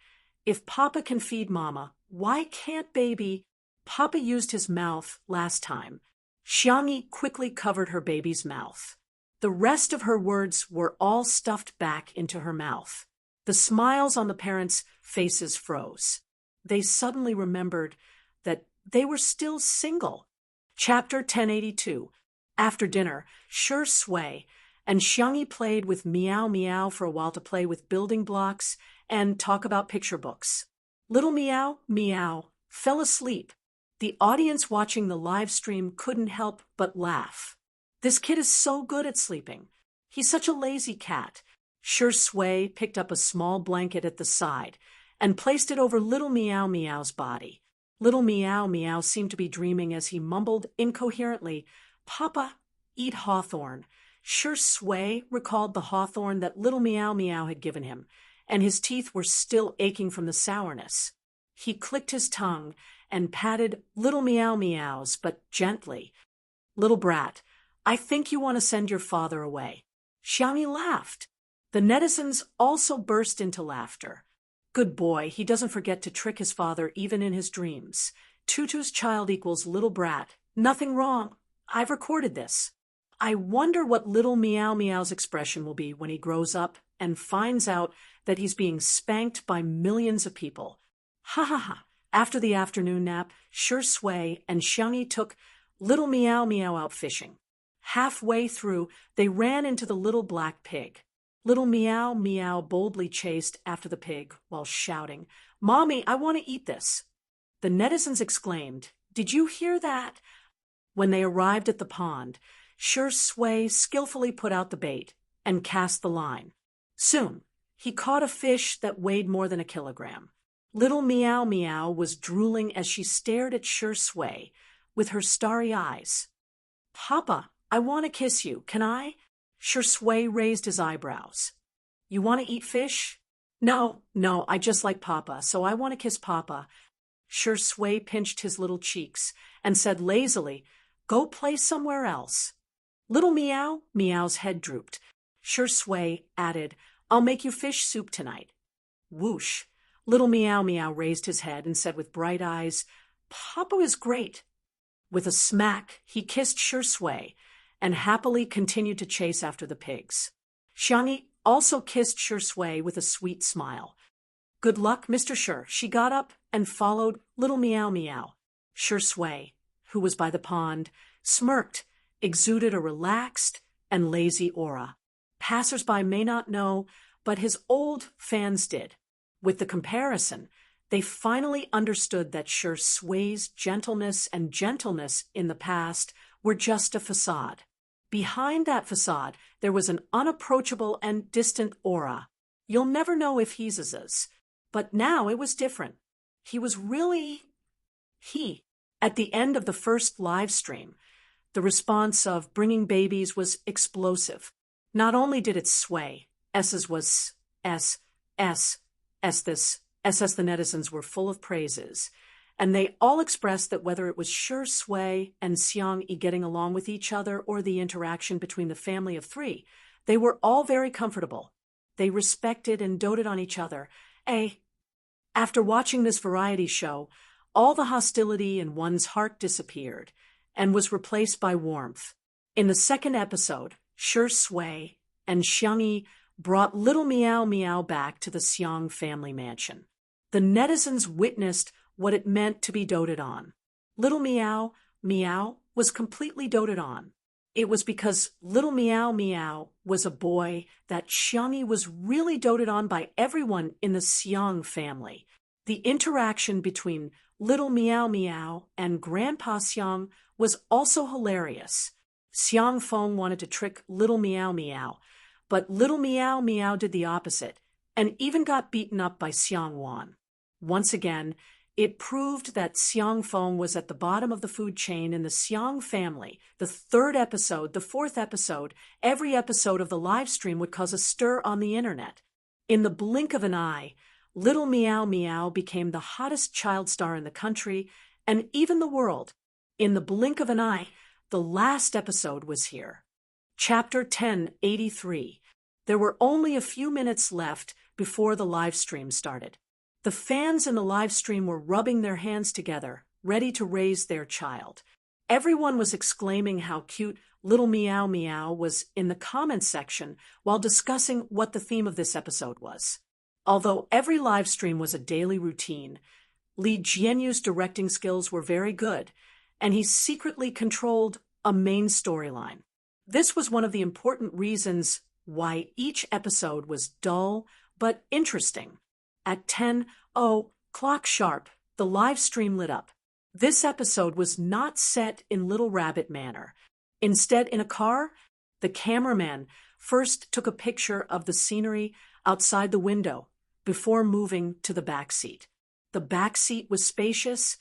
if Papa can feed Mama, why can't baby? Papa used his mouth last time. Xiangyi quickly covered her baby's mouth. The rest of her words were all stuffed back into her mouth. The smiles on the parents' faces froze. They suddenly remembered that they were still single. Chapter 1082. After dinner, Sure Sway and Xiangyi played with Meow Meow for a while to play with building blocks and talk about picture books. Little Meow Meow fell asleep. The audience watching the live stream couldn't help but laugh. This kid is so good at sleeping. He's such a lazy cat. Sure Sway picked up a small blanket at the side and placed it over Little Meow Meow's body. Little Meow Meow seemed to be dreaming as he mumbled incoherently, "Papa, eat hawthorn." Sure Sway recalled the hawthorn that Little Meow Meow had given him, and his teeth were still aching from the sourness. He clicked his tongue and patted Little Meow Meow's, but gently. "Little brat, I think you want to send your father away." Xiangyi laughed. The netizens also burst into laughter. Good boy, he doesn't forget to trick his father even in his dreams. Tutu's child equals little brat. Nothing wrong. I've recorded this. I wonder what Little Meow Meow's expression will be when he grows up and finds out that he's being spanked by millions of people. Ha ha ha. After the afternoon nap, Sure Sway and Xiangyi took Little Meow Meow out fishing. Halfway through, they ran into the little black pig. Little Meow Meow boldly chased after the pig while shouting, "Mommy, I want to eat this." The netizens exclaimed, "Did you hear that?" When they arrived at the pond, Sure Sway skillfully put out the bait and cast the line. Soon, he caught a fish that weighed more than a kilogram. Little Meow Meow was drooling as she stared at Sure Sway with her starry eyes. "Papa, I want to kiss you. Can I?" Sure Sway raised his eyebrows. "You want to eat fish?" No, I just like Papa, so I want to kiss Papa." Sure Sway pinched his little cheeks and said lazily, "Go play somewhere else." Little Meow Meow's head drooped. Sure Sway added, "I'll make you fish soup tonight." Whoosh! Little Meow Meow raised his head and said with bright eyes, "Papa is great." With a smack, he kissed Sure Sway and happily continued to chase after the pigs. Xiangyi also kissed Sure Sway with a sweet smile. "Good luck, Mr. Sure." She got up and followed Little Meow Meow. Sure Sway, who was by the pond, smirked, exuded a relaxed and lazy aura. Passers-by may not know, but his old fans did. With the comparison, they finally understood that Sure Sway's gentleness and gentleness in the past were just a facade. Behind that facade, there was an unapproachable and distant aura. You'll never know if he's as. But now it was different. He was really he. At the end of the first live stream, the response of bringing babies was explosive. Not only did it sway, S's was S, this, SS the netizens were full of praises, and they all expressed that whether it was Sure Sway and Xiangyi getting along with each other or the interaction between the family of three, they were all very comfortable. They respected and doted on each other. After watching this variety show, all the hostility in one's heart disappeared and was replaced by warmth. In the second episode, Sure Sway and Xiangyi brought Little Meow Meow back to the Xiang family mansion. The netizens witnessed what it meant to be doted on. Little Meow Meow was completely doted on. It was because Little Meow Meow was a boy that Xiangyi was really doted on by everyone in the Xiang family. The interaction between Little Meow Meow and Grandpa Xiang was also hilarious. Xiang Feng wanted to trick Little Meow Meow, but Little Meow Meow did the opposite and even got beaten up by Xiang Wan. Once again, it proved that Xiang Feng was at the bottom of the food chain in the Xiang family. The third episode, the fourth episode, every episode of the live stream would cause a stir on the internet. In the blink of an eye, Little Meow Meow became the hottest child star in the country and even the world. In the blink of an eye, the last episode was here. Chapter 1083. There were only a few minutes left before the live stream started. The fans in the live stream were rubbing their hands together, ready to raise their child. Everyone was exclaiming how cute Little Meow Meow was in the comments section while discussing what the theme of this episode was. Although every live stream was a daily routine, Li Jianyu's directing skills were very good, and he secretly controlled a main storyline. This was one of the important reasons why each episode was dull but interesting. At 10:00 sharp, the live stream lit up. This episode was not set in Little Rabbit Manor. Instead, in a car, the cameraman first took a picture of the scenery outside the window before moving to the back seat. The back seat was spacious,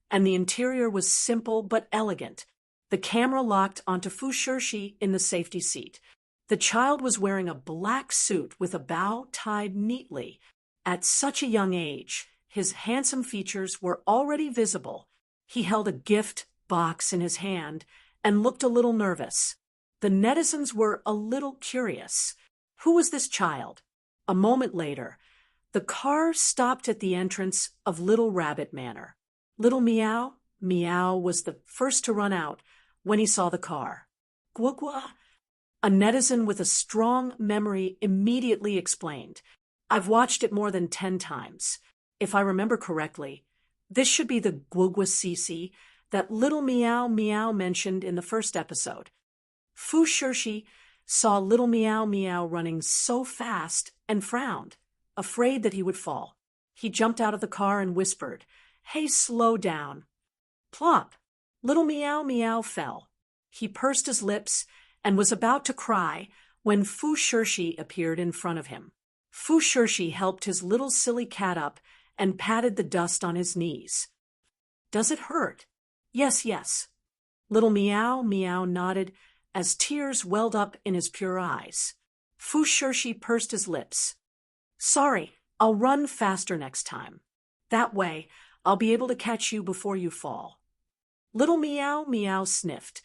and the interior was simple but elegant. The camera locked onto Fu Shirshi in the safety seat. The child was wearing a black suit with a bow tied neatly. At such a young age, his handsome features were already visible. He held a gift box in his hand and looked a little nervous. The netizens were a little curious. Who was this child? A moment later, the car stopped at the entrance of Little Rabbit Manor. Little Meow was the first to run out when he saw the car. Gwa. A netizen with a strong memory immediately explained, "I've watched it more than 10 times. If I remember correctly, this should be the Gwugwa Sisi that Little Meow mentioned in the first episode." Fu Shirshi saw Little Meow running so fast and frowned, afraid that he would fall. He jumped out of the car and whispered, "Hey, slow down." Plop! Little Meow fell. He pursed his lips and was about to cry when Fu Shirshi appeared in front of him. Fu Shirshi helped his little silly cat up and patted the dust on his knees. "Does it hurt?" Yes. Little Meow nodded as tears welled up in his pure eyes. Fu Shirshi pursed his lips. "Sorry, I'll run faster next time. That way, I'll be able to catch you before you fall." Little Meow sniffed.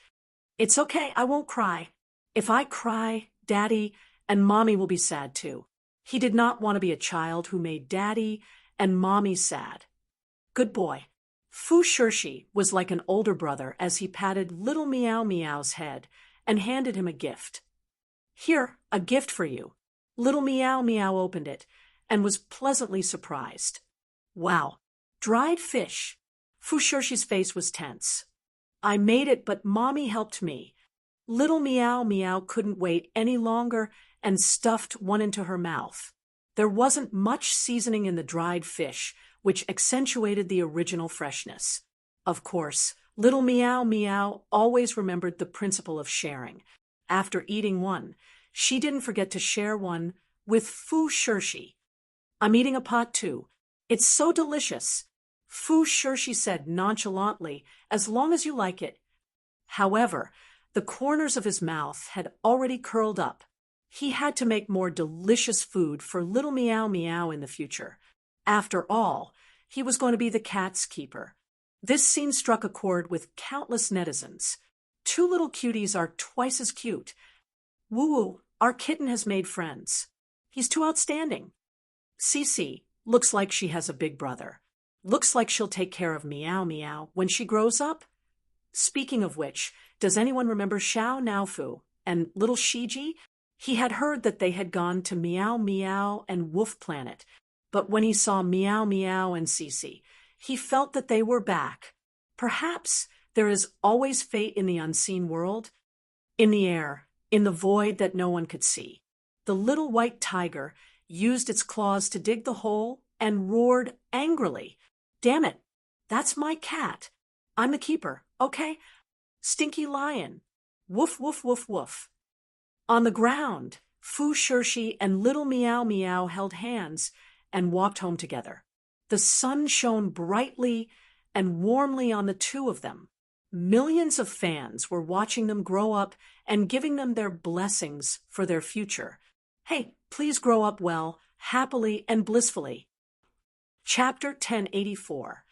"It's okay, I won't cry. If I cry, Daddy and Mommy will be sad too." He did not want to be a child who made Daddy and Mommy sad. Good boy. Fu Shirshi was like an older brother as he patted Little Meow's head and handed him a gift. "Here, a gift for you." Little Meow opened it and was pleasantly surprised. "Wow, dried fish." Fu Shirshi's face was tense. "I made it, but Mommy helped me." Little Meow couldn't wait any longer and stuffed one into her mouth. There wasn't much seasoning in the dried fish, which accentuated the original freshness. Of course, Little Meow always remembered the principle of sharing. After eating one, she didn't forget to share one with Fu Shirshi. "I'm eating a pot too. It's so delicious." Fu Shirshi said nonchalantly, "As long as you like it." However, the corners of his mouth had already curled up. He had to make more delicious food for Little Meow in the future. After all, he was going to be the cat's keeper. This scene struck a chord with countless netizens. "Two little cuties are twice as cute." "Woo, our kitten has made friends. He's too outstanding." "Cece looks like she has a big brother. Looks like she'll take care of Meow when she grows up." Speaking of which, does anyone remember Xiao Naofu and little Shiji? He had heard that they had gone to Meow and Wolf Planet, but when he saw Meow and Cece, he felt that they were back. Perhaps there is always fate in the unseen world. In the air, in the void that no one could see, the little white tiger used its claws to dig the hole and roared angrily. "Damn it, that's my cat. I'm the keeper, okay? Stinky lion. Woof, woof, woof, woof." On the ground, Fu Shirshi and Little Meow held hands and walked home together. The sun shone brightly and warmly on the two of them. Millions of fans were watching them grow up and giving them their blessings for their future. Hey, please grow up well, happily, and blissfully. Chapter 1084.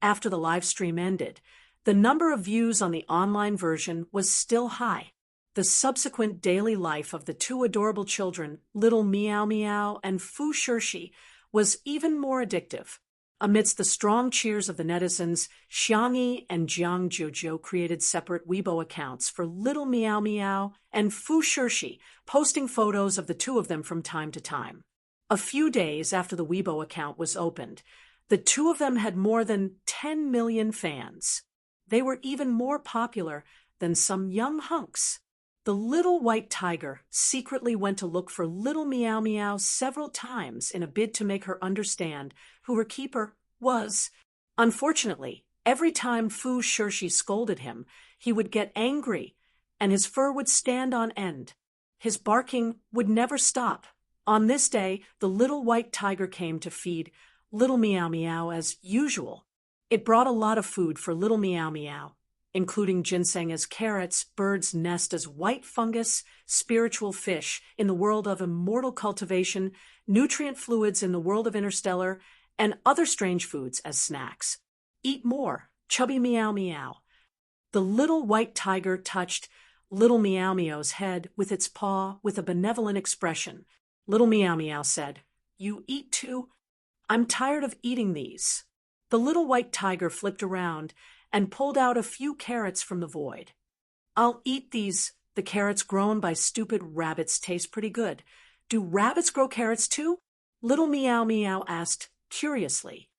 After the live stream ended, the number of views on the online version was still high. The subsequent daily life of the two adorable children, Little Meow and Fu Shirshi, was even more addictive. Amidst the strong cheers of the netizens, Xiangyi and Jiang Jojo created separate Weibo accounts for Little Meow and Fu Shirshi, posting photos of the two of them from time to time. A few days after the Weibo account was opened, The two of them had more than 10 million fans. They were even more popular than some young hunks. The little white tiger secretly went to look for little Meow Meow several times in a bid to make her understand who her keeper was. Unfortunately, every time Fu Shirshi scolded him, he would get angry, and his fur would stand on end. His barking would never stop. On this day, the little white tiger came to feed little Meow Meow as usual. It brought a lot of food for little Meow Meow, including ginseng as carrots, bird's nest as white fungus, spiritual fish in the world of immortal cultivation, nutrient fluids in the world of interstellar, and other strange foods as snacks. Eat more, chubby Meow Meow. The little white tiger touched little Meow Meow's head with its paw with a benevolent expression. Little Meow Meow said, "You eat too? I'm tired of eating these." The little white tiger flipped around and pulled out a few carrots from the void. "I'll eat these. The carrots grown by stupid rabbits taste pretty good. Do rabbits grow carrots too?" Little Meow Meow asked curiously.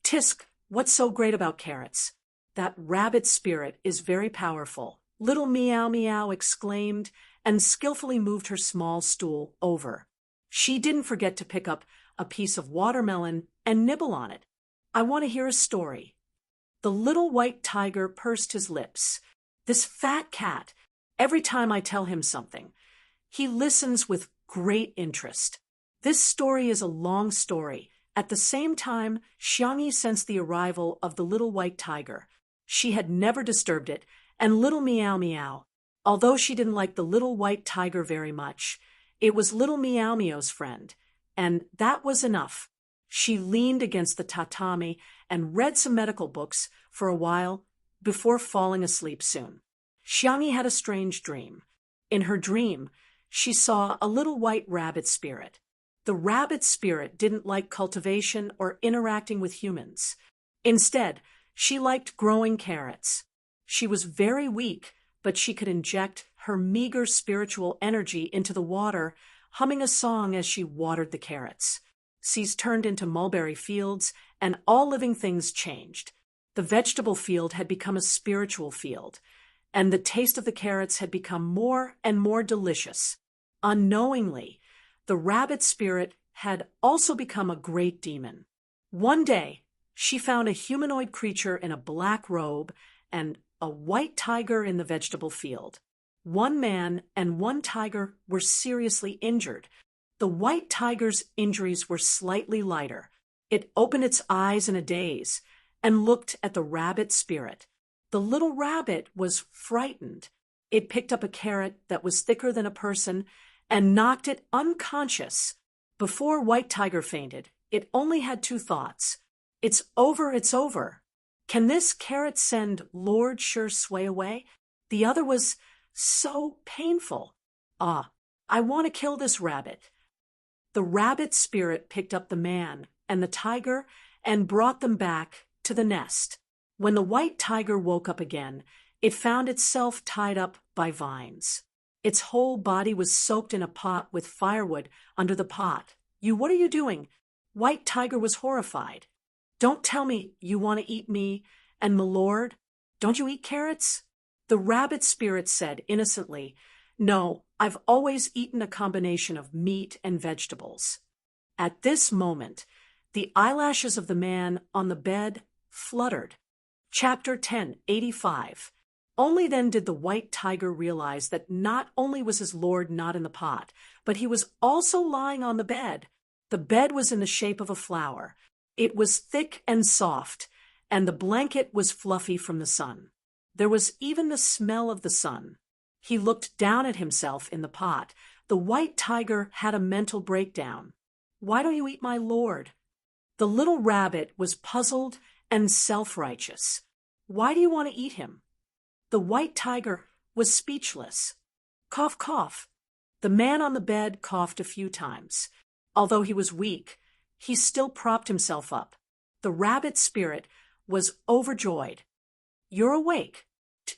"Tisk, what's so great about carrots? That rabbit spirit is very powerful," little Meow Meow exclaimed and skillfully moved her small stool over. She didn't forget to pick up a piece of watermelon and nibble on it. "I want to hear a story." The little white tiger pursed his lips. "This fat cat, every time I tell him something, he listens with great interest. This story is a long story." At the same time, Xiangyi sensed the arrival of the little white tiger. She had never disturbed it, and little Meow Meow, although she didn't like the little white tiger very much, it was little Meow Meow's friend, and that was enough. She leaned against the tatami and read some medical books for a while before falling asleep soon. Xiangyi had a strange dream. In her dream, she saw a little white rabbit spirit. The rabbit spirit didn't like cultivation or interacting with humans. Instead, she liked growing carrots. She was very weak, but she could inject her meager spiritual energy into the water, humming a song as she watered the carrots. Seas turned into mulberry fields, and all living things changed. The vegetable field had become a spiritual field, and the taste of the carrots had become more and more delicious. Unknowingly, the rabbit spirit had also become a great demon. One day, she found a humanoid creature in a black robe and a white tiger in the vegetable field. One man and one tiger were seriously injured. The white tiger's injuries were slightly lighter. It opened its eyes in a daze and looked at the rabbit spirit. The little rabbit was frightened. It picked up a carrot that was thicker than a person and knocked it unconscious. Before White Tiger fainted, it only had two thoughts. "It's over, it's over. Can this carrot send Lord Sure Sway away?" The other was so painful. "Ah, I want to kill this rabbit." The rabbit spirit picked up the man and the tiger and brought them back to the nest. When the white tiger woke up again, it found itself tied up by vines. Its whole body was soaked in a pot with firewood under the pot. What are you doing?" White Tiger was horrified. "Don't tell me you want to eat me and my lord. Don't you eat carrots?" The rabbit spirit said innocently, "No, I've always eaten a combination of meat and vegetables." At this moment, the eyelashes of the man on the bed fluttered. Chapter 1085. Only then did the white tiger realize that not only was his lord not in the pot, but he was also lying on the bed. The bed was in the shape of a flower. It was thick and soft, and the blanket was fluffy from the sun. There was even the smell of the sun. He looked down at himself in the pot. The white tiger had a mental breakdown. "Why don't you eat my lord?" The little rabbit was puzzled and self-righteous. "Why do you want to eat him?" The white tiger was speechless. Cough, cough. The man on the bed coughed a few times. Although he was weak, he still propped himself up. The rabbit spirit was overjoyed. "You're awake.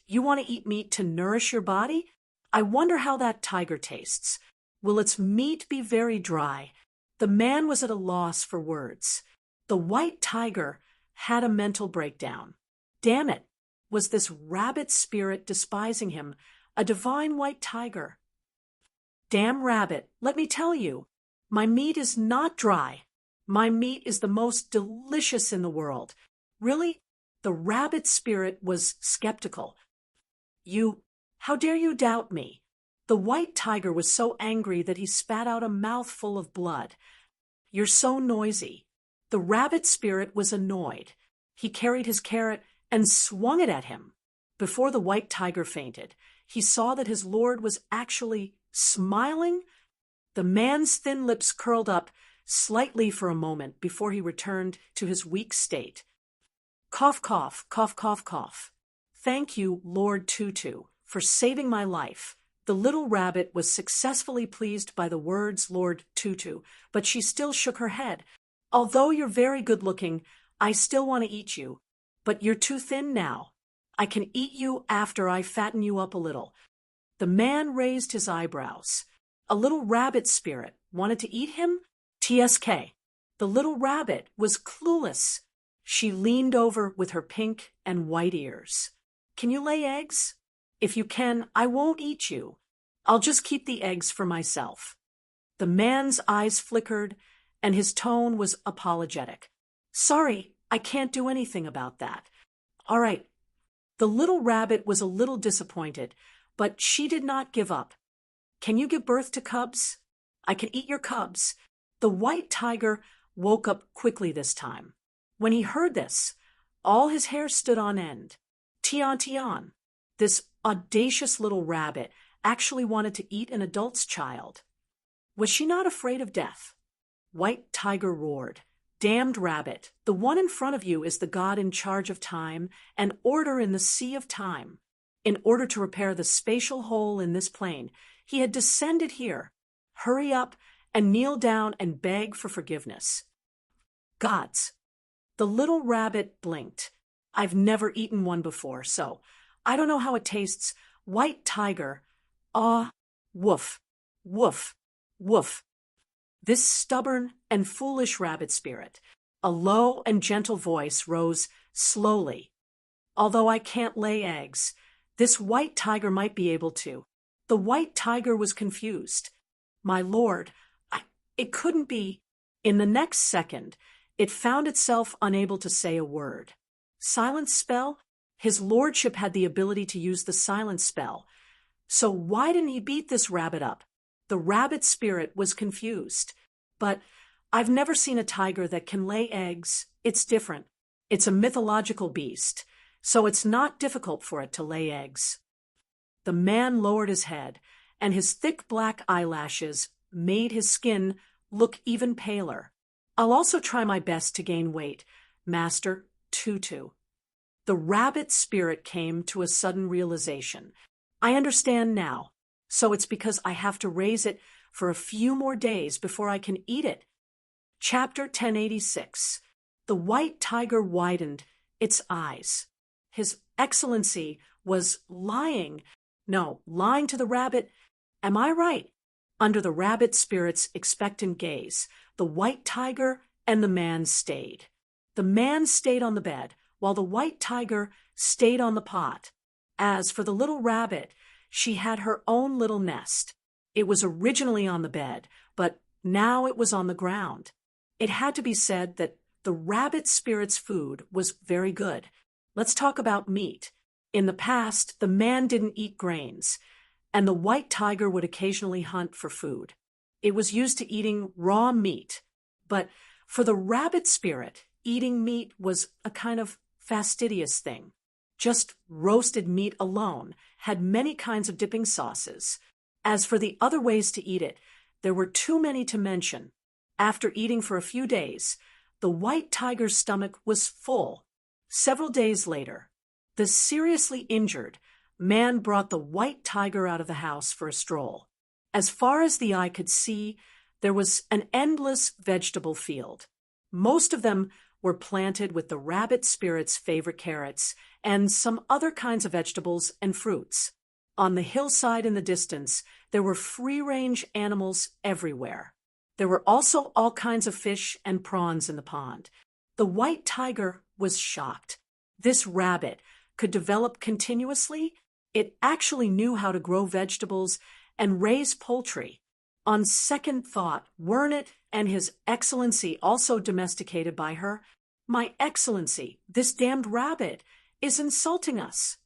You want to eat meat to nourish your body? I wonder how that tiger tastes. Will its meat be very dry?" The man was at a loss for words. The white tiger had a mental breakdown. Damn it! Was this rabbit spirit despising him, a divine white tiger? Damn rabbit, let me tell you, my meat is not dry. My meat is the most delicious in the world. Really? The rabbit spirit was skeptical. How dare you doubt me? The white tiger was so angry that he spat out a mouthful of blood. You're so noisy. The rabbit spirit was annoyed. He carried his carrot and swung it at him. Before the white tiger fainted, he saw that his lord was actually smiling. The man's thin lips curled up slightly for a moment before he returned to his weak state. Cough, cough, cough, cough, cough. Thank you, Lord Tutu, for saving my life. The little rabbit was successfully pleased by the words Lord Tutu, but she still shook her head. Although you're very good-looking, I still want to eat you. But you're too thin now. I can eat you after I fatten you up a little. The man raised his eyebrows. A little rabbit spirit wanted to eat him? TSK. The little rabbit was clueless. She leaned over with her pink and white ears. Can you lay eggs? If you can, I won't eat you. I'll just keep the eggs for myself. The man's eyes flickered, and his tone was apologetic. Sorry, I can't do anything about that. All right. The little rabbit was a little disappointed, but she did not give up. Can you give birth to cubs? I can eat your cubs. The white tiger woke up quickly this time. When he heard this, all his hair stood on end. Tian Tian. This audacious little rabbit actually wanted to eat an adult's child. Was she not afraid of death? White tiger roared. Damned rabbit, the one in front of you is the god in charge of time and order in the sea of time. In order to repair the spatial hole in this plane, he had descended here. Hurry up and kneel down and beg for forgiveness. Gods. The little rabbit blinked. I've never eaten one before, so I don't know how it tastes. White tiger. Ah, woof, woof, woof. This stubborn and foolish rabbit spirit, a low and gentle voice rose slowly. Although I can't lay eggs, this white tiger might be able to. The white tiger was confused. My lord, it couldn't be. In the next second, it found itself unable to say a word. Silence spell? His lordship had the ability to use the silence spell. So why didn't he beat this rabbit up? The rabbit spirit was confused. But I've never seen a tiger that can lay eggs. It's different. It's a mythological beast, so it's not difficult for it to lay eggs. The man lowered his head, and his thick black eyelashes made his skin look even paler. I'll also try my best to gain weight, Master Tutu. The rabbit spirit came to a sudden realization. I understand now. So it's because I have to raise it for a few more days before I can eat it. Chapter 1086. The white tiger widened its eyes. His Excellency was lying to the rabbit. Am I right? Under the rabbit spirit's expectant gaze, the white tiger and the man stayed. The man stayed on the bed, while the white tiger stayed on the pot. As for the little rabbit, she had her own little nest. It was originally on the bed, but now it was on the ground. It had to be said that the rabbit spirit's food was very good. Let's talk about meat. In the past, the man didn't eat grains, and the white tiger would occasionally hunt for food. It was used to eating raw meat. But for the rabbit spirit, eating meat was a kind of fastidious thing. Just roasted meat alone had many kinds of dipping sauces. As for the other ways to eat it, there were too many to mention. After eating for a few days, the white tiger's stomach was full. Several days later, the seriously injured man brought the white tiger out of the house for a stroll. As far as the eye could see, there was an endless vegetable field. Most of them were planted with the rabbit spirit's favorite carrots and some other kinds of vegetables and fruits. On the hillside in the distance, there were free-range animals everywhere. There were also all kinds of fish and prawns in the pond. The white tiger was shocked. This rabbit could develop continuously. It actually knew how to grow vegetables and raise poultry. On second thought, weren't it and His Excellency also domesticated by her? My Excellency, this damned rabbit is insulting us.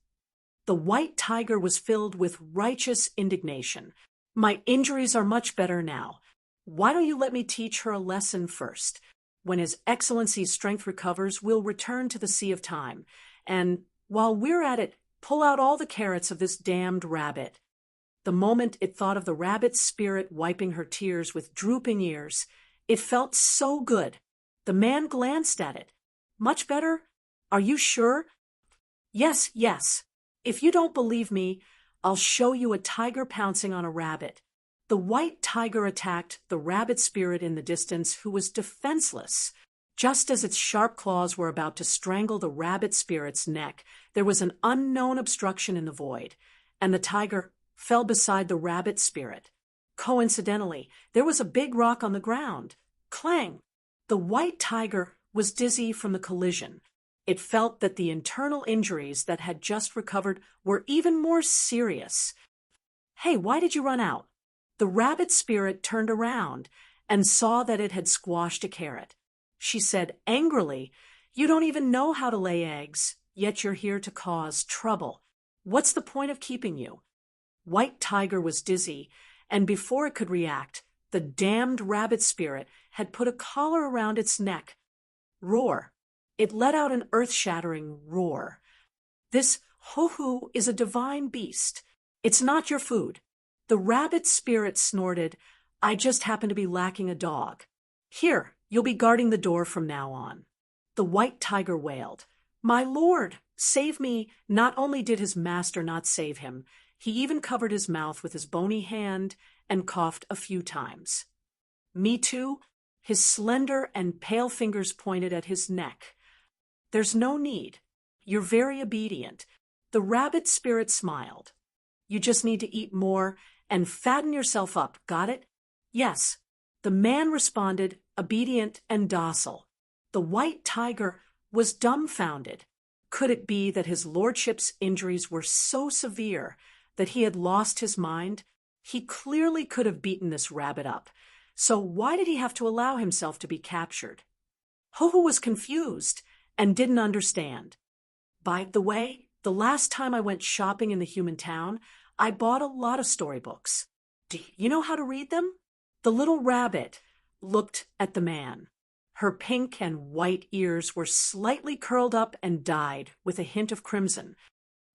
The white tiger was filled with righteous indignation. My injuries are much better now. Why don't you let me teach her a lesson first? When His Excellency's strength recovers, we'll return to the Sea of Time. And while we're at it, pull out all the carrots of this damned rabbit. The moment it thought of the rabbit's spirit wiping her tears with drooping ears, it felt so good. The man glanced at it. Much better? Are you sure? Yes, yes. If you don't believe me, I'll show you a tiger pouncing on a rabbit. The white tiger attacked the rabbit spirit in the distance, who was defenseless. Just as its sharp claws were about to strangle the rabbit spirit's neck, there was an unknown obstruction in the void, and the tiger fell beside the rabbit spirit. Coincidentally, there was a big rock on the ground. Clang! The white tiger was dizzy from the collision. It felt that the internal injuries that had just recovered were even more serious. Hey, why did you run out? The rabbit spirit turned around and saw that it had squashed a carrot. She said angrily, "You don't even know how to lay eggs, yet you're here to cause trouble. What's the point of keeping you?" White tiger was dizzy, and before it could react, the damned rabbit spirit had put a collar around its neck. Roar. It let out an earth-shattering roar. This hoo-hoo is a divine beast. It's not your food. The rabbit spirit snorted, "I just happen to be lacking a dog. Here, you'll be guarding the door from now on." The white tiger wailed, "My lord, save me." Not only did his master not save him, he even covered his mouth with his bony hand and coughed a few times. "Me too?" His slender and pale fingers pointed at his neck. "There's no need. You're very obedient." The rabbit spirit smiled. "You just need to eat more and fatten yourself up, got it?" "Yes." The man responded, obedient and docile. The white tiger was dumbfounded. Could it be that his lordship's injuries were so severe that he had lost his mind? He clearly could have beaten this rabbit up. So why did he have to allow himself to be captured? Ho-Ho was confused and didn't understand. By the way, the last time I went shopping in the human town, I bought a lot of storybooks. Do you know how to read them? The little rabbit looked at the man. Her pink and white ears were slightly curled up and dyed with a hint of crimson.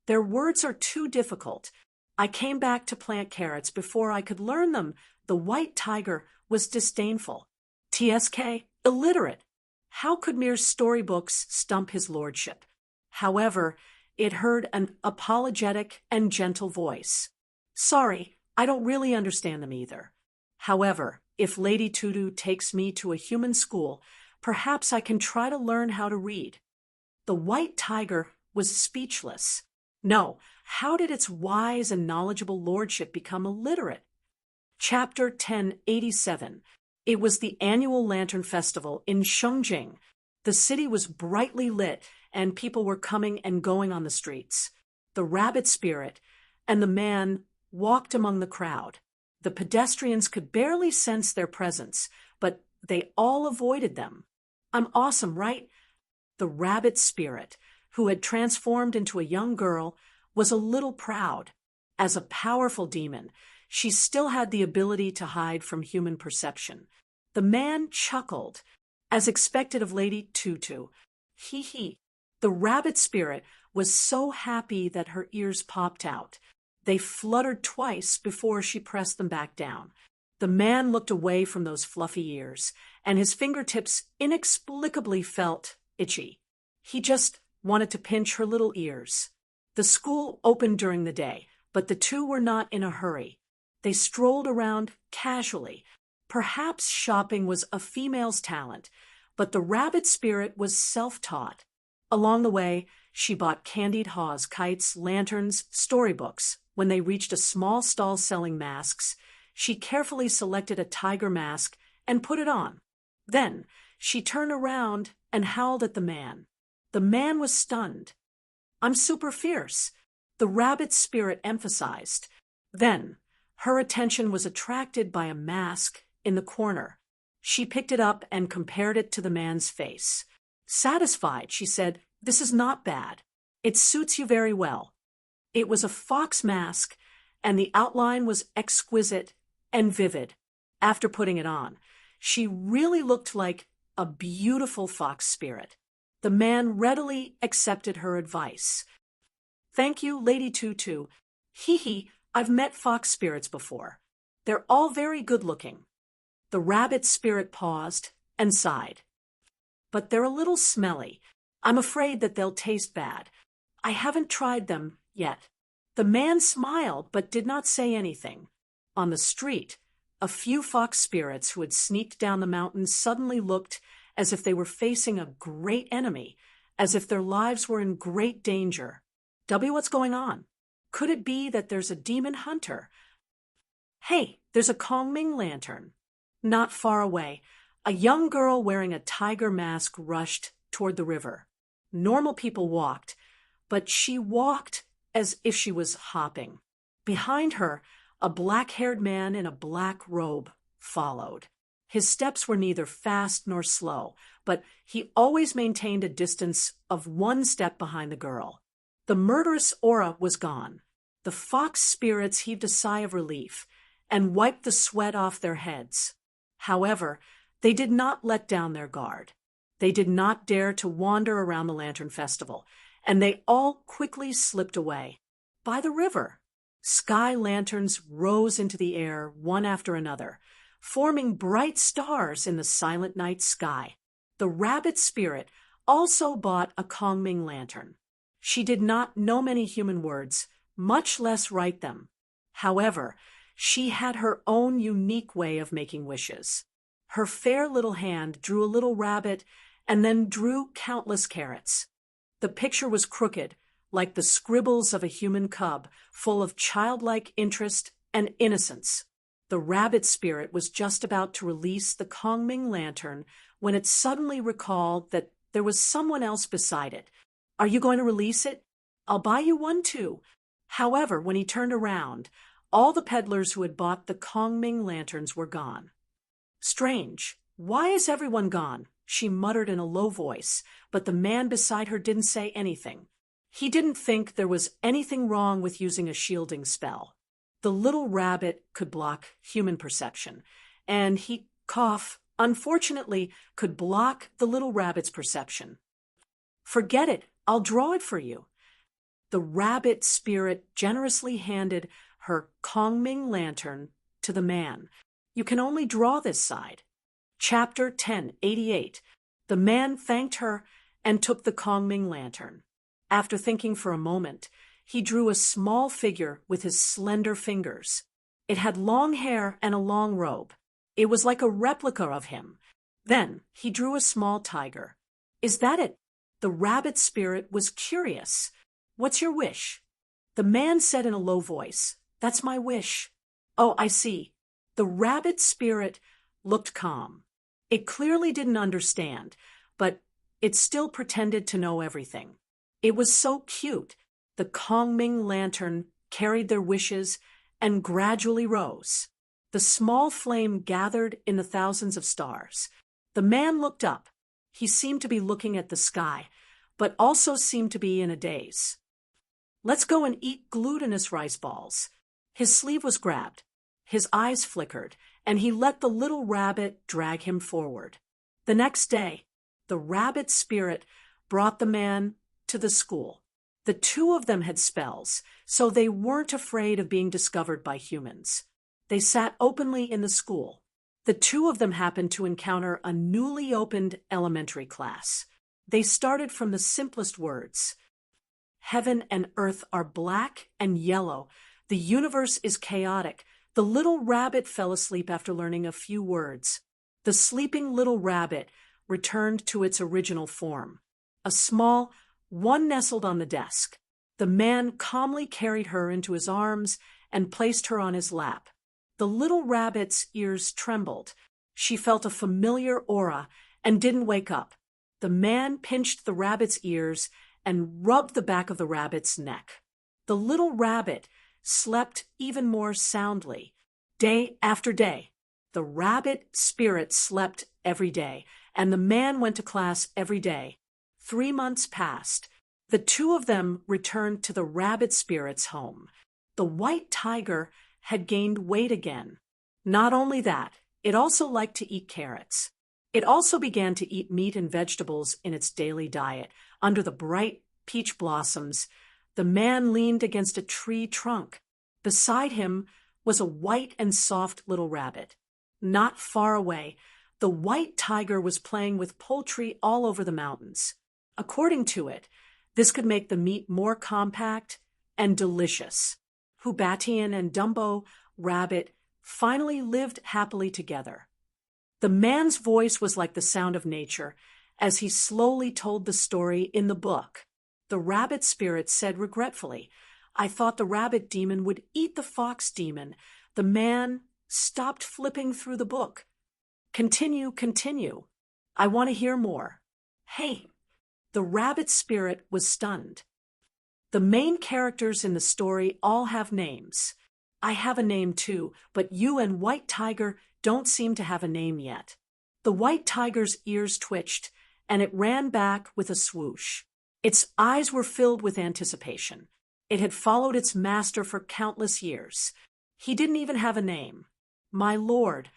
"Their words are too difficult. I came back to plant carrots before I could learn them." The white tiger was disdainful. "TSK, illiterate. How could mere storybooks stump his lordship?" However, it heard an apologetic and gentle voice. "Sorry, I don't really understand them either. However, if Lady Tudu takes me to a human school, perhaps I can try to learn how to read." The white tiger was speechless. No, how did its wise and knowledgeable lordship become illiterate? Chapter 1087. It was the annual Lantern Festival in Shengjing. The city was brightly lit, and people were coming and going on the streets. The rabbit spirit and the man walked among the crowd. The pedestrians could barely sense their presence, but they all avoided them. "I'm awesome, right?" The rabbit spirit, who had transformed into a young girl, was a little proud. As a powerful demon, she still had the ability to hide from human perception. The man chuckled, as expected of Lady Tutu. Hee hee. The rabbit spirit was so happy that her ears popped out. They fluttered twice before she pressed them back down. The man looked away from those fluffy ears, and his fingertips inexplicably felt itchy. He just wanted to pinch her little ears. The school opened during the day, but the two were not in a hurry. They strolled around casually. Perhaps shopping was a female's talent, but the rabbit spirit was self-taught. Along the way, she bought candied haws, kites, lanterns, storybooks. When they reached a small stall selling masks, she carefully selected a tiger mask and put it on. Then she turned around and howled at the man. The man was stunned. "I'm super fierce," the rabbit spirit emphasized. Then her attention was attracted by a mask in the corner. She picked it up and compared it to the man's face. Satisfied, she said, "This is not bad. It suits you very well." It was a fox mask, and the outline was exquisite and vivid. After putting it on, she really looked like a beautiful fox spirit. The man readily accepted her advice. "Thank you, Lady Tutu. Hee, I've met fox spirits before. They're all very good-looking." The rabbit spirit paused and sighed. "But they're a little smelly. I'm afraid that they'll taste bad. I haven't tried them yet." The man smiled but did not say anything. On the street, a few fox spirits who had sneaked down the mountain suddenly looked as if they were facing a great enemy, as if their lives were in great danger. What's going on? Could it be that there's a demon hunter? Hey, there's a Kongming lantern. Not far away, a young girl wearing a tiger mask rushed toward the river. Normal people walked, but she walked as if she was hopping. Behind her, a black-haired man in a black robe followed. His steps were neither fast nor slow, but he always maintained a distance of one step behind the girl. The murderous aura was gone. The fox spirits heaved a sigh of relief and wiped the sweat off their heads. However, they did not let down their guard. They did not dare to wander around the Lantern Festival, and they all quickly slipped away. By the river, sky lanterns rose into the air one after another, forming bright stars in the silent night sky. The rabbit spirit also bought a Kongming lantern. She did not know many human words, much less write them. However, she had her own unique way of making wishes. Her fair little hand drew a little rabbit and then drew countless carrots. The picture was crooked, like the scribbles of a human cub, full of childlike interest and innocence. The rabbit spirit was just about to release the Kongming lantern when it suddenly recalled that there was someone else beside it. "Are you going to release it? I'll buy you one too." However, when he turned around, all the peddlers who had bought the Kongming lanterns were gone. "Strange. Why is everyone gone?" she muttered in a low voice, but the man beside her didn't say anything. He didn't think there was anything wrong with using a shielding spell. The little rabbit could block human perception, and he, unfortunately, could block the little rabbit's perception. "Forget it. I'll draw it for you." The rabbit spirit generously handed her Kongming lantern to the man. "You can only draw this side." Chapter 1088. The man thanked her and took the Kongming lantern. After thinking for a moment, he drew a small figure with his slender fingers. It had long hair and a long robe. It was like a replica of him. Then he drew a small tiger. "Is that it?" The rabbit spirit was curious. "What's your wish?" The man said in a low voice, "That's my wish." "Oh, I see." The rabbit spirit looked calm. It clearly didn't understand, but it still pretended to know everything. It was so cute. The Kongming lantern carried their wishes and gradually rose. The small flame gathered in the thousands of stars. The man looked up. He seemed to be looking at the sky, but also seemed to be in a daze. "Let's go and eat glutinous rice balls." His sleeve was grabbed. His eyes flickered, and he let the little rabbit drag him forward. The next day, the rabbit spirit brought the man to the school. The two of them had spells, so they weren't afraid of being discovered by humans. They sat openly in the school. The two of them happened to encounter a newly opened elementary class. They started from the simplest words. "Heaven and earth are black and yellow. The universe is chaotic." The little rabbit fell asleep after learning a few words. The sleeping little rabbit returned to its original form. A small one nestled on the desk. The man calmly carried her into his arms and placed her on his lap. The little rabbit's ears trembled. She felt a familiar aura and didn't wake up. The man pinched the rabbit's ears and rubbed the back of the rabbit's neck. The little rabbit slept even more soundly. Day after day, the rabbit spirit slept every day, and the man went to class every day. 3 months passed. The two of them returned to the rabbit spirit's home. The white tiger had gained weight again. Not only that, it also liked to eat carrots. It also began to eat meat and vegetables in its daily diet. Under the bright peach blossoms, the man leaned against a tree trunk. Beside him was a white and soft little rabbit. Not far away, the white tiger was playing with poultry all over the mountains. According to it, this could make the meat more compact and delicious. Hubatian and Dumbo Rabbit finally lived happily together. The man's voice was like the sound of nature as he slowly told the story in the book. The rabbit spirit said regretfully, "I thought the rabbit demon would eat the fox demon." The man stopped flipping through the book. Continue. I want to hear more." "Hey!" The rabbit spirit was stunned. "The main characters in the story all have names. I have a name too, but you and White Tiger don't seem to have a name yet." The white tiger's ears twitched, and it ran back with a swoosh. Its eyes were filled with anticipation. It had followed its master for countless years. He didn't even have a name. My lord,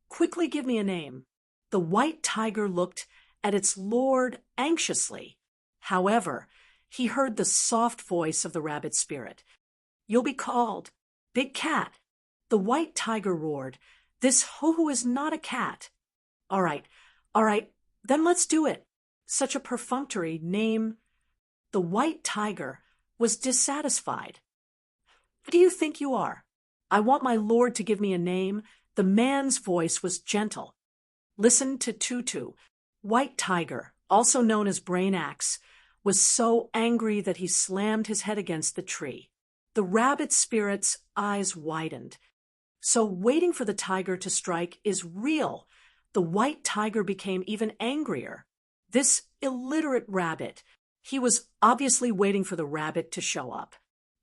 quickly give me a name." The white tiger looked at its lord anxiously. However, he heard the soft voice of the rabbit spirit. "You'll be called Big Cat." The white tiger roared, "This Ho-Ho is not a cat." All right, then let's do it." Such a perfunctory name. The white tiger was dissatisfied. "Who do you think you are? I want my lord to give me a name." The man's voice was gentle. "Listen to Tutu." White Tiger, also known as Brain Axe, was so angry that he slammed his head against the tree. The rabbit spirit's eyes widened. So waiting for the tiger to strike is real. The white tiger became even angrier. This illiterate rabbit, he was obviously waiting for the rabbit to show up.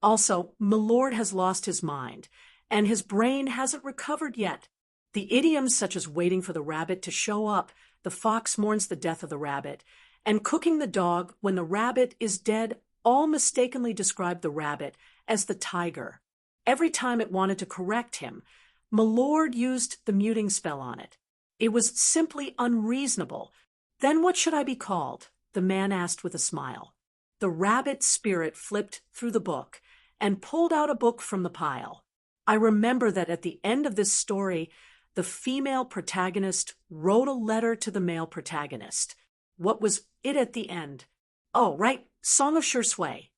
Also, Milord has lost his mind, and his brain hasn't recovered yet. The idioms such as waiting for the rabbit to show up, the fox mourns the death of the rabbit, and cooking the dog when the rabbit is dead all mistakenly describe the rabbit as the tiger. Every time it wanted to correct him, Milord used the muting spell on it. It was simply unreasonable. "Then what should I be called?" the man asked with a smile. The rabbit spirit flipped through the book and pulled out a book from the pile. I remember that at the end of this story, the female protagonist wrote a letter to the male protagonist. What was it at the end? Oh, right, Song of Sure Sway.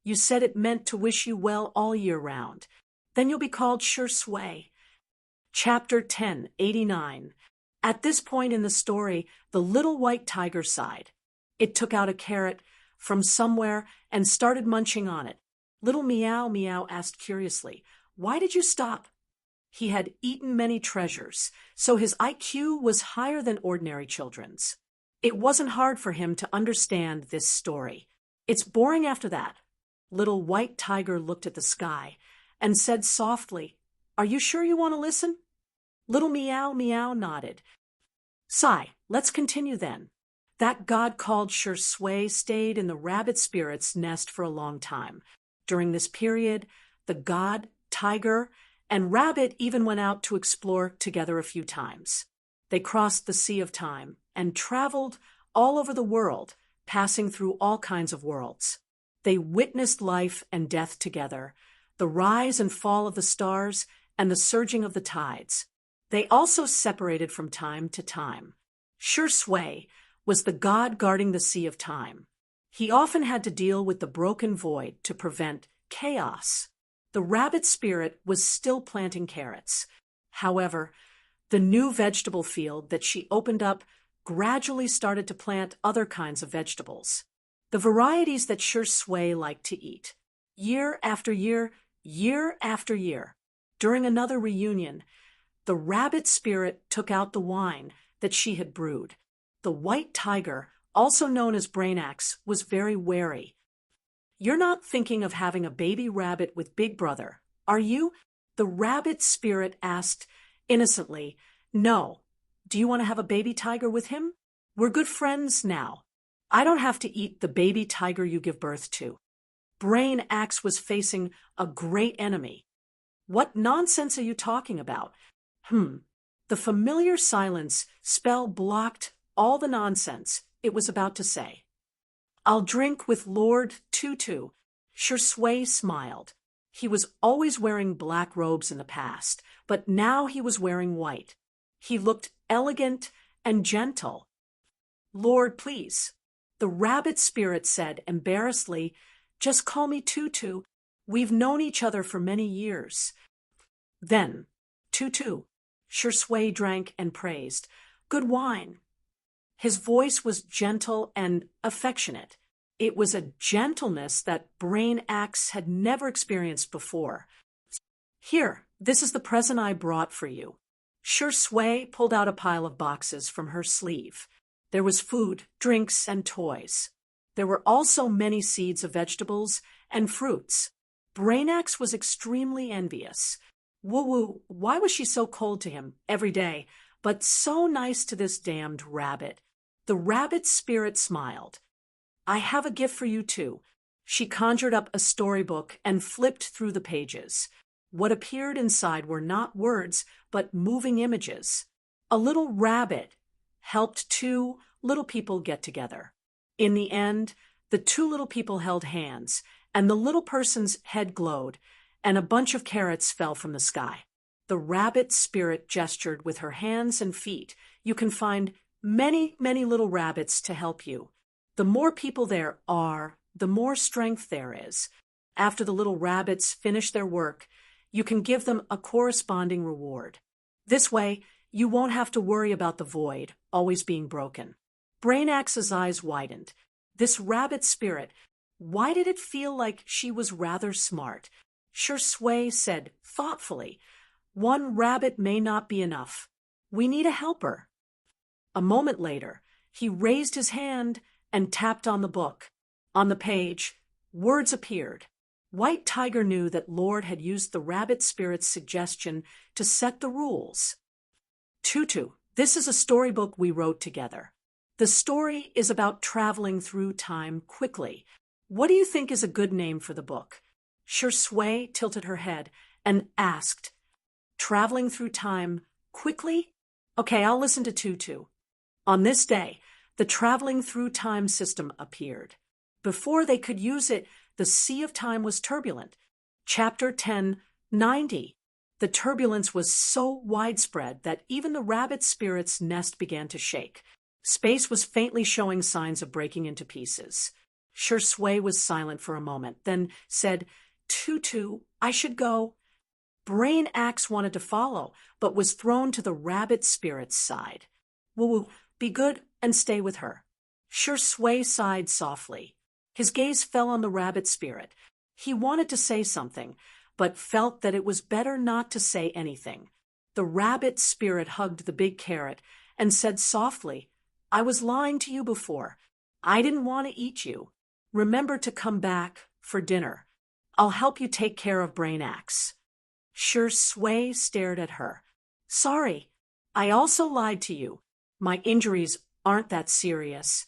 "You said it meant to wish you well all year round. Then you'll be called Sure Sway." Chapter 10, 89. At this point in the story, the little white tiger sighed. It took out a carrot from somewhere and started munching on it. Little Meow Meow asked curiously, "Why did you stop?" He had eaten many treasures, so his IQ was higher than ordinary children's. It wasn't hard for him to understand this story. "It's boring after that." Little white tiger looked at the sky and said softly, "Are you sure you want to listen?" Little Meow Meow nodded. "Sigh, let's continue then." That god called Sure Sway stayed in the rabbit spirit's nest for a long time. During this period, the god, tiger, and rabbit even went out to explore together a few times. They crossed the Sea of Time and traveled all over the world, passing through all kinds of worlds. They witnessed life and death together, the rise and fall of the stars, and the surging of the tides. They also separated from time to time. Sure Sway was the god guarding the Sea of Time. He often had to deal with the broken void to prevent chaos. The rabbit spirit was still planting carrots. However, the new vegetable field that she opened up gradually started to plant other kinds of vegetables, the varieties that Sure Sway liked to eat. Year after year, year after year, during another reunion, The rabbit spirit took out the wine that she had brewed. The white tiger, also known as Brainax, was very wary. "You're not thinking of having a baby rabbit with Big Brother, are you?" The rabbit spirit asked innocently. "No. Do you want to have a baby tiger with him? We're good friends now. I don't have to eat the baby tiger you give birth to." Brainax was facing a great enemy. "What nonsense are you talking about?" The familiar silence spell blocked all the nonsense it was about to say. "I'll drink with Lord Tutu." Shursway smiled. He was always wearing black robes in the past, but now he was wearing white. He looked elegant and gentle. "Lord, please," the rabbit spirit said embarrassedly. "Just call me Tutu. We've known each other for many years." "Then, Tutu." Shursway drank and praised. "Good wine." His voice was gentle and affectionate. It was a gentleness that Brainax had never experienced before. "Here, this is the present I brought for you." Shursway pulled out a pile of boxes from her sleeve. There was food, drinks, and toys. There were also many seeds of vegetables and fruits. Brainax was extremely envious. Woo-woo, why was she so cold to him every day, but so nice to this damned rabbit? The rabbit spirit smiled. "I have a gift for you too." She conjured up a storybook and flipped through the pages. What appeared inside were not words, but moving images. A little rabbit helped two little people get together. In the end, the two little people held hands, and the little person's head glowed, and a bunch of carrots fell from the sky. The rabbit spirit gestured with her hands and feet. "You can find many, many little rabbits to help you. The more people there are, the more strength there is. After the little rabbits finish their work, you can give them a corresponding reward. This way, you won't have to worry about the void always being broken." Brainax's eyes widened. This rabbit spirit, why did it feel like she was rather smart? Shursway said thoughtfully, "One rabbit may not be enough. We need a helper." A moment later, he raised his hand and tapped on the book. On the page, words appeared. White Tiger knew that Lord had used the rabbit spirit's suggestion to set the rules. "Tutu, this is a storybook we wrote together. The story is about traveling through time quickly. What do you think is a good name for the book?" Shursway tilted her head and asked, "Traveling through time quickly? Okay, I'll listen to Tutu." On this day, the traveling through time system appeared. Before they could use it, the Sea of Time was turbulent. Chapter 10:90. The turbulence was so widespread that even the rabbit spirit's nest began to shake. Space was faintly showing signs of breaking into pieces. Shursway was silent for a moment, then said, "Tutu, I should go." Brainax wanted to follow, but was thrown to the rabbit spirit's side. "Woo-woo, be good and stay with her." Shursway sighed softly. His gaze fell on the rabbit spirit. He wanted to say something, but felt that it was better not to say anything. The rabbit spirit hugged the big carrot and said softly, "I was lying to you before. I didn't want to eat you. Remember to come back for dinner. I'll help you take care of Brainax." Shursway stared at her. "Sorry, I also lied to you. My injuries aren't that serious,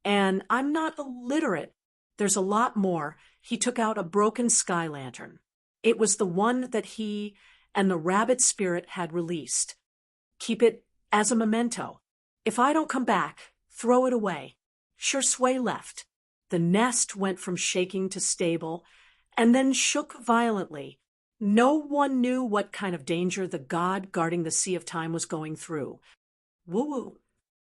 and I'm not illiterate. There's a lot more." He took out a broken sky lantern. It was the one that he and the rabbit spirit had released. "Keep it as a memento. If I don't come back, throw it away." Shursway left. The nest went from shaking to stable, and then shook violently. No one knew what kind of danger the god guarding the Sea of Time was going through. Woo-woo.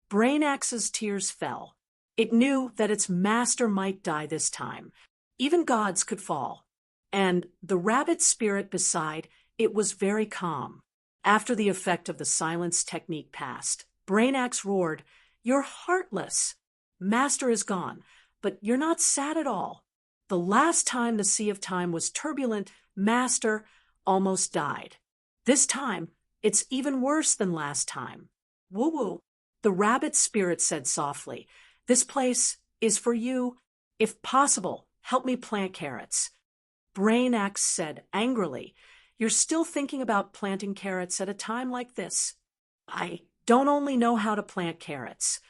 Brainax's tears fell. It knew that its master might die this time. Even gods could fall. And the rabbit spirit beside it was very calm. After the effect of the silence technique passed, Brainax roared, "You're heartless. Master is gone, but you're not sad at all. The last time the Sea of Time was turbulent, Master almost died. This time, It's even worse than last time. Woo-woo. The rabbit spirit said softly, "This place is for you. If possible, help me plant carrots." Brain Axe said angrily, "You're still thinking about planting carrots at a time like this. I don't only know how to plant carrots."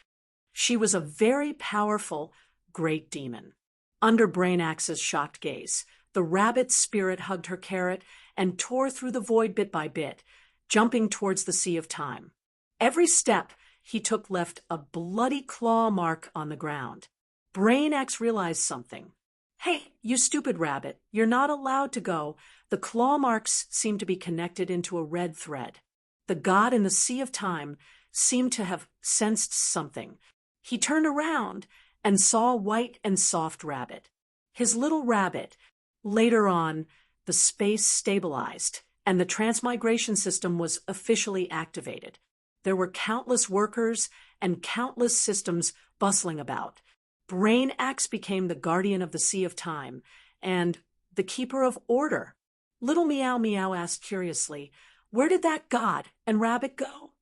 She was a very powerful, great demon. Under Brain Axe's shocked gaze, the rabbit spirit hugged her carrot and tore through the void bit by bit, jumping towards the sea of time. Every step he took left a bloody claw mark on the ground. Brain Axe realized something. "Hey, you stupid rabbit, you're not allowed to go." The claw marks seemed to be connected into a red thread. The god in the sea of time seemed to have sensed something. He turned around and saw a white and soft rabbit. His little rabbit. Later on, the space stabilized, and the transmigration system was officially activated. There were countless workers and countless systems bustling about. Brain Axe became the guardian of the Sea of Time and the keeper of order. Little Meow Meow asked curiously, "Where did that god and rabbit go?"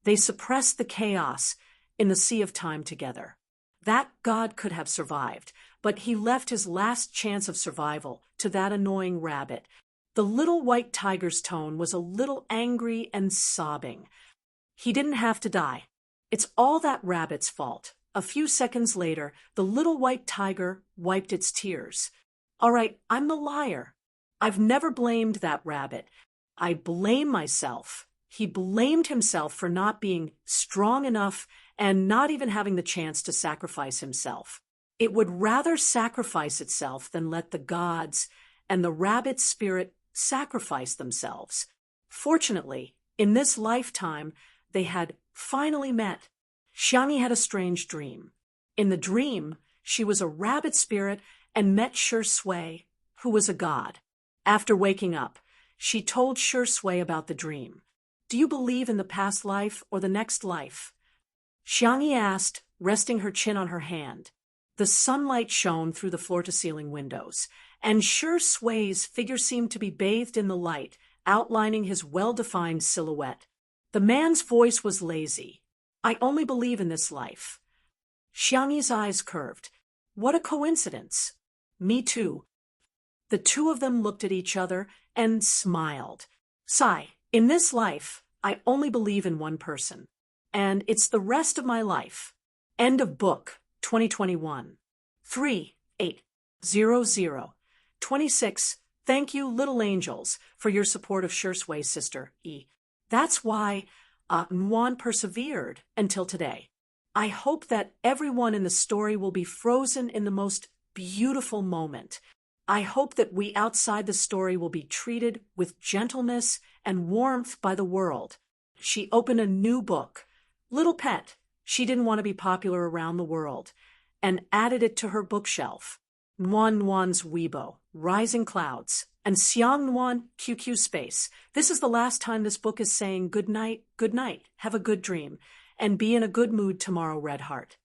They suppressed the chaos in the Sea of Time together. That god could have survived, but he left his last chance of survival to that annoying rabbit. The little white tiger's tone was a little angry and sobbing. "He didn't have to die. It's all that rabbit's fault." A few seconds later, the little white tiger wiped its tears. "All right, I'm the liar. I've never blamed that rabbit. I blame myself." He blamed himself for not being strong enough and not even having the chance to sacrifice himself. It would rather sacrifice itself than let the gods and the rabbit spirit sacrifice themselves. Fortunately, in this lifetime, they had finally met. Xiangyi had a strange dream. In the dream, she was a rabbit spirit and met Sure Sui, who was a god. After waking up, she told Sure Sui about the dream. "Do you believe in the past life or the next life?" Xiangyi asked, resting her chin on her hand. The sunlight shone through the floor-to-ceiling windows, and Sure Sui's figure seemed to be bathed in the light, outlining his well-defined silhouette. The man's voice was lazy. "I only believe in this life." Xiangyi's eyes curved. "What a coincidence." "Me too." The two of them looked at each other and smiled. "Sai, in this life, I only believe in one person. And it's the rest of my life." End of book, 2021. 3800. 26. Thank you, little angels, for your support of Sure Sui's sister, E. That's why Nguyen persevered until today. I hope that everyone in the story will be frozen in the most beautiful moment. I hope that we outside the story will be treated with gentleness and warmth by the world. She opened a new book, Little Pet. She didn't want to be popular around the world, and added it to her bookshelf. Nguyen Nguyen's Weibo, Rising Clouds, and Xiang Nguyen QQ Space. This is the last time this book is saying good night, have a good dream, and be in a good mood tomorrow, Red Heart.